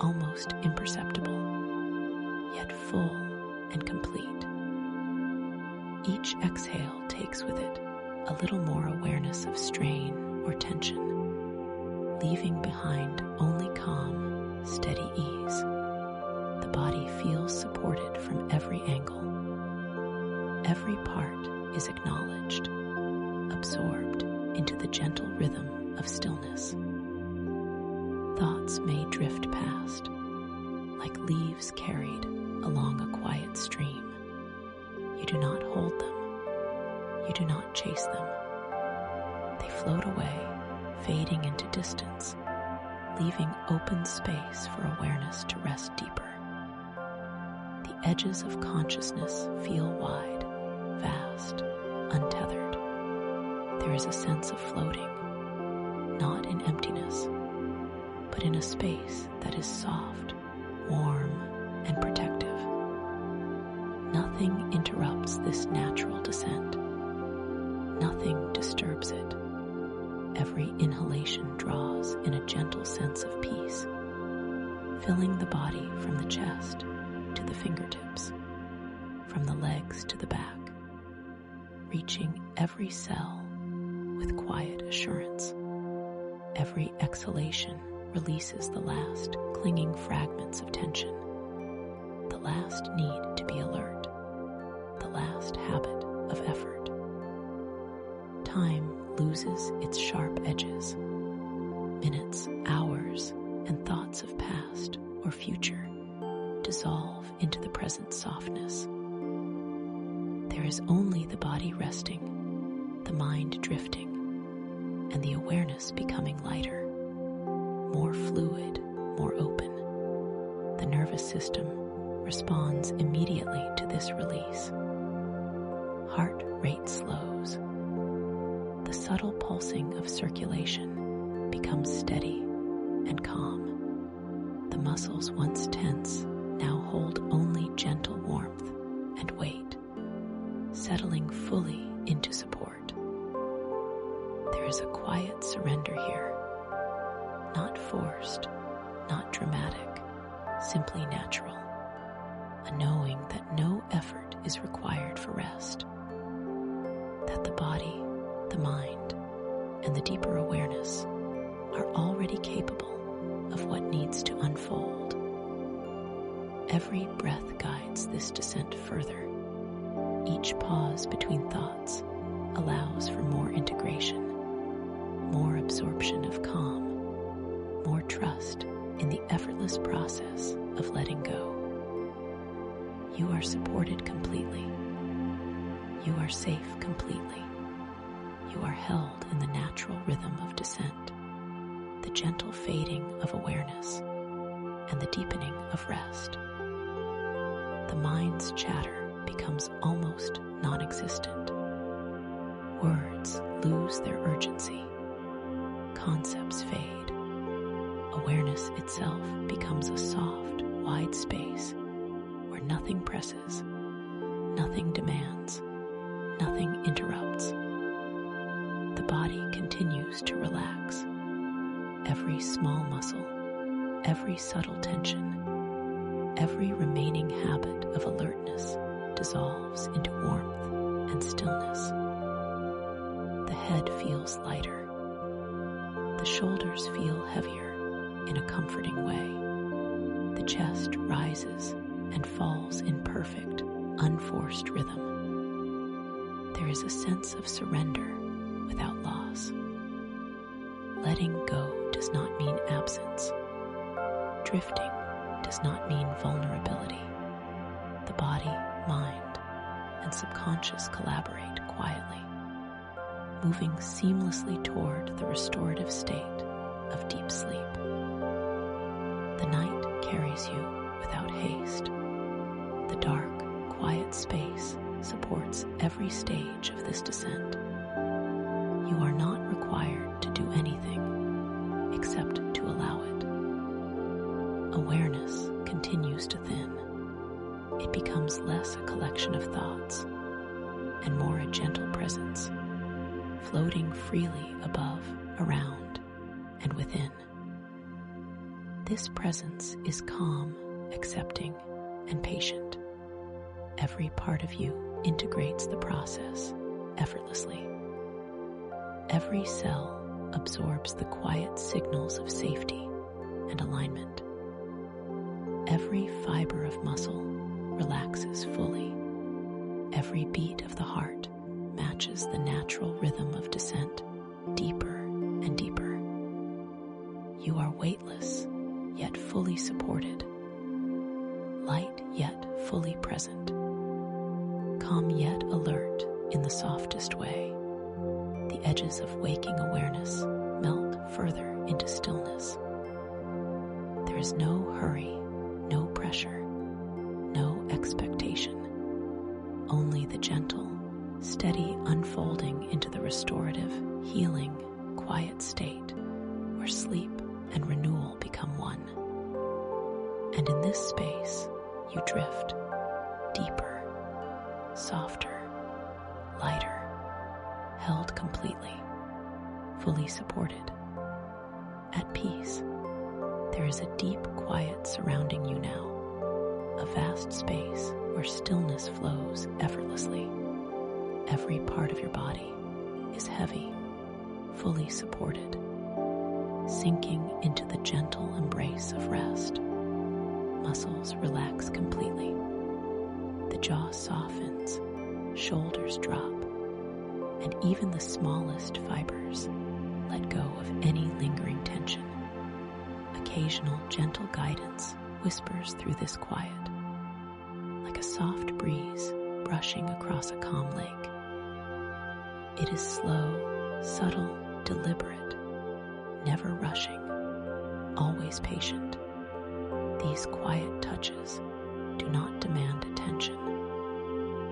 almost imperceptible, yet full and complete. Each exhale takes with it a little more awareness of strain or tension, leaving behind only calm, steady ease. The body feels supported from every angle. Every part is acknowledged, absorbed into the gentle rhythm of stillness. Thoughts may drift past, like leaves carried along a quiet stream. You do not hold them. You do not chase them. They float away, fading into distance, leaving open space for awareness to rest deeper. The edges of consciousness feel wide, vast, untethered. There is a sense of floating, not in emptiness, but in a space that is soft, warm, and protective. Nothing interrupts this natural descent. Nothing disturbs it. Every inhalation draws in a gentle sense of peace, filling the body from the chest to the fingertips, from the legs to the back, reaching every cell with quiet assurance. Every exhalation releases the last clinging fragments of tension, the last need to be alert, the last habit of effort. Time loses its sharp edges. Minutes, hours, and thoughts of past or future dissolve into the present softness, There is only the body resting, the mind drifting, and the awareness becoming lighter, more fluid, more open. The nervous system responds immediately to this release. Heart rate slows. The subtle pulsing of circulation becomes steady and calm. The muscles once tense now hold only gentle warmth and weight, settling fully into support. There is a quiet surrender here, not forced, not dramatic, simply natural, a knowing that no effort is required for rest, that the body, the mind, and the deeper awareness are already capable of what needs to unfold. Every breath guides this descent further. Each pause between thoughts allows for more integration, more absorption of calm, more trust in the effortless process of letting go. You are supported completely. You are safe completely. You are held in the natural rhythm of descent, the gentle fading of awareness, and the deepening of rest. The mind's chatter becomes almost non-existent. Words lose their urgency. Concepts fade. Awareness itself becomes a soft, wide space where nothing presses, nothing demands, nothing interrupts. The body continues to relax. Every small muscle, every subtle tension, every remaining habit of alertness dissolves into warmth and stillness. The head feels lighter. The shoulders feel heavier in a comforting way. The chest rises and falls in perfect, unforced rhythm. There is a sense of surrender without loss. Letting go does not mean absence. Drifting does not mean vulnerability. The body, mind, and subconscious collaborate quietly, moving seamlessly toward the restorative state of deep sleep. The night carries you without haste. The dark, quiet space supports every stage of this descent. You are not required to do anything except to allow it. Awareness continues to thin. It becomes less a collection of thoughts and more a gentle presence, floating freely above, around, and within. This presence is calm, accepting, and patient. Every part of you integrates the process effortlessly. Every cell absorbs the quiet signals of safety and alignment. Every fiber of muscle relaxes fully. Every beat of the heart matches the natural rhythm of descent, deeper and deeper. You are weightless, yet fully supported. Light, yet fully present. Calm, yet alert in the softest way. The edges of waking awareness melt further into stillness. There is no hurry, no pressure, no expectation. Only the gentle, steady unfolding into the restorative, healing, quiet state where sleep and renewal become one. And in this space, you drift deeper, softer, lighter, held completely, fully supported. At peace, there is a deep quiet surrounding you now, a vast space where stillness flows effortlessly. Every part of your body is heavy, fully supported, sinking into the gentle embrace of rest. Muscles relax completely. The jaw softens, shoulders drop, and even the smallest fibers let go of any lingering tension. Occasional gentle guidance whispers through this quiet, like a soft breeze brushing across a calm lake. It is slow, subtle, deliberate, never rushing, always patient. These quiet touches do not demand attention.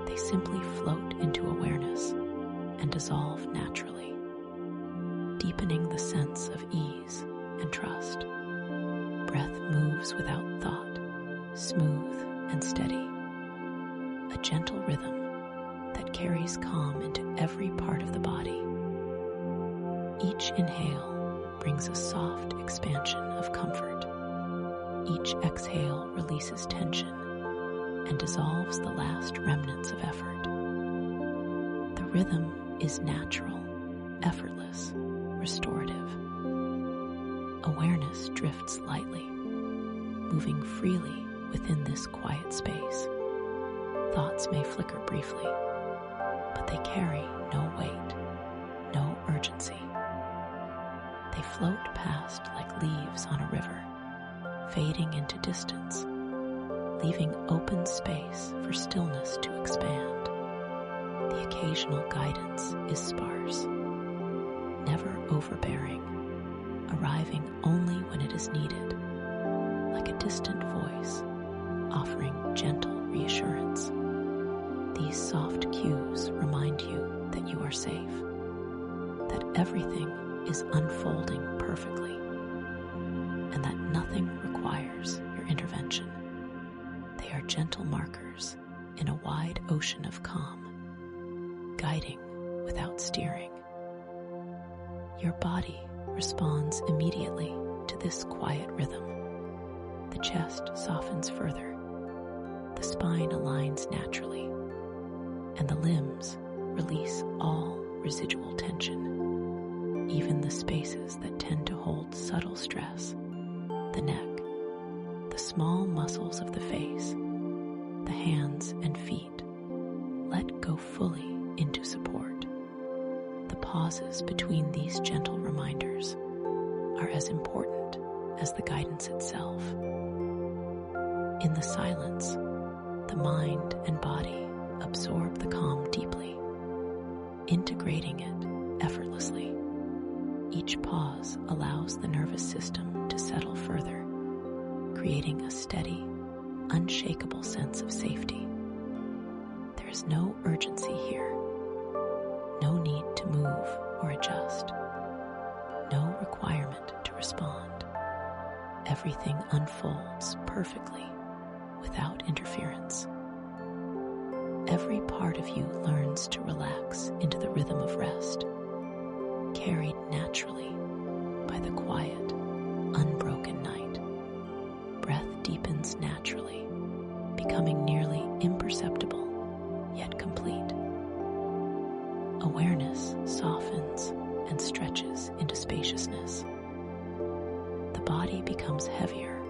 They simply float into awareness and dissolve naturally, deepening the sense of ease and trust. Breath moves without thought, smooth and steady. A gentle rhythm that carries calm into every part of the body. Each inhale brings a soft expansion of comfort. Each exhale releases tension and dissolves the last remnants of effort. The rhythm is natural, effortless, restorative. Awareness drifts lightly, moving freely within this quiet space. Thoughts may flicker briefly, but they carry no weight, no urgency. They float past like leaves on a river, fading into distance, leaving open space for stillness to expand. The occasional guidance is sparse, never overbearing, arriving only when it is needed, like a distant voice offering gentle reassurance. These soft cues remind you that you are safe, that everything is unfolding perfectly, and that nothing requires your intervention. They are gentle markers in a wide ocean of calm, guiding without steering. Your body responds immediately to this quiet rhythm. The chest softens further, the spine aligns naturally, and the limbs release all residual tension, even the spaces that tend to hold subtle stress. The neck, the small muscles of the face, the hands and feet let go fully into support. The pauses between these gentle reminders are as important as the guidance itself. In the silence, the mind and body absorb the calm deeply, integrating it effortlessly. Each pause allows the nervous system to settle further, creating a steady, unshakable sense of safety. There is no urgency here, no need to move or adjust, no requirement to respond. Everything unfolds perfectly without interference. Every part of you learns to relax into the rhythm of rest, carried naturally by the quiet, unbroken night. Breath deepens naturally, becoming nearly imperceptible, yet complete. Awareness softens and stretches into spaciousness. The body becomes heavier,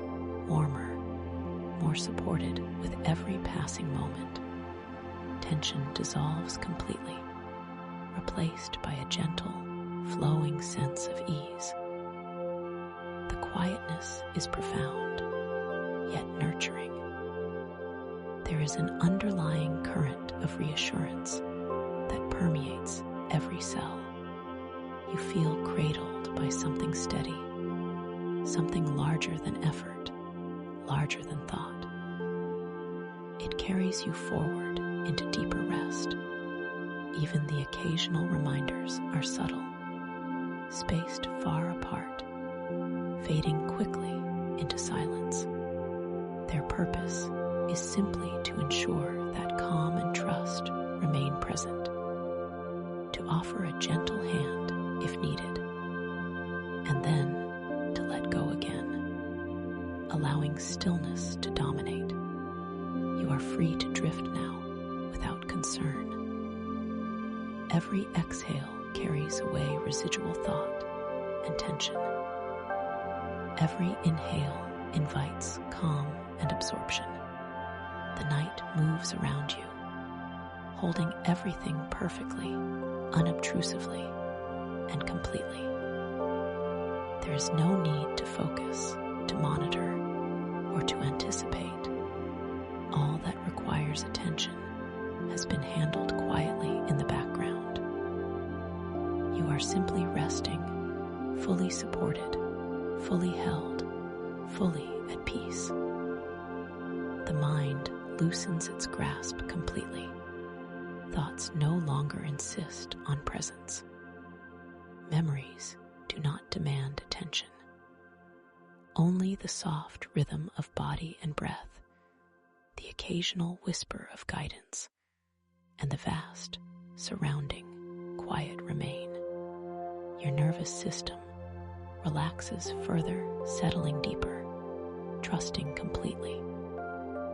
warmer, more supported with every passing moment. Tension dissolves completely, replaced by a gentle, flowing sense of ease. The quietness is profound, yet nurturing. There is an underlying current of reassurance that permeates every cell. You feel cradled by something steady, something larger than effort, larger than thought. It carries you forward into deeper rest. Even the occasional reminders are subtle, spaced far apart, fading quickly into silence. Their purpose is simply to ensure that calm and trust remain present, to offer a gentle hand if needed, and then to let go again, allowing stillness to dominate. You are free to drift now without concern. Every exhale carries away residual thought and tension. Every inhale invites calm and absorption. The night moves around you, holding everything perfectly, unobtrusively, and completely. There is no need to focus, to monitor, or to anticipate. All that requires attention has been handled quietly in the background. You are simply resting, fully supported, fully held, fully at peace. The mind loosens its grasp completely. Thoughts no longer insist on presence. Memories do not demand attention. Only the soft rhythm of body and breath, the occasional whisper of guidance, and the vast, surrounding quiet remain. Your nervous system relaxes further, settling deeper, trusting completely.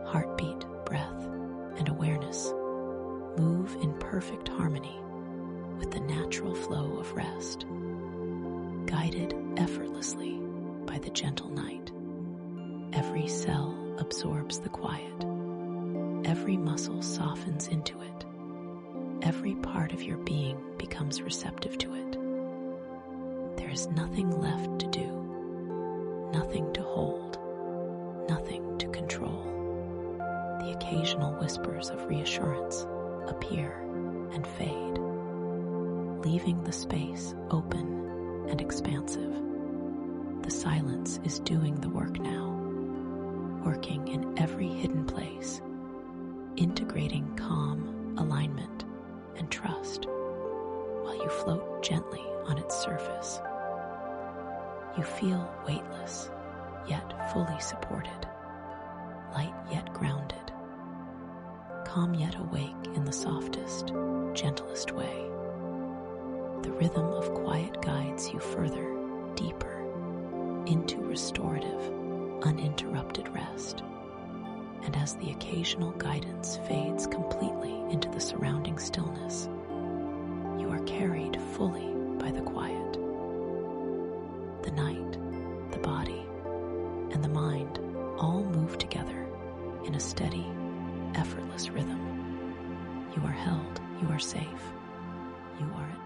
Heartbeat, breath, and awareness move in perfect harmony with the natural flow of rest, guided effortlessly by the gentle night. Every cell absorbs the quiet. Every muscle softens into it. Every part of your being becomes receptive to it. There is nothing left to do, nothing to hold, nothing to control. The occasional whispers of reassurance appear and fade, leaving the space open and expansive. The silence is doing the work now, working in every hidden place, integrating calm, alignment, and trust, while you float gently on its surface. You feel weightless, yet fully supported, light yet grounded, calm yet awake in the softest, gentlest way. The rhythm of quiet guides you further, deeper, into restorative, uninterrupted rest. And as the occasional guidance fades completely into the surrounding stillness, you are carried fully by the quiet. The night, the body, and the mind all move together in a steady, effortless rhythm. You are held, you are safe, you are at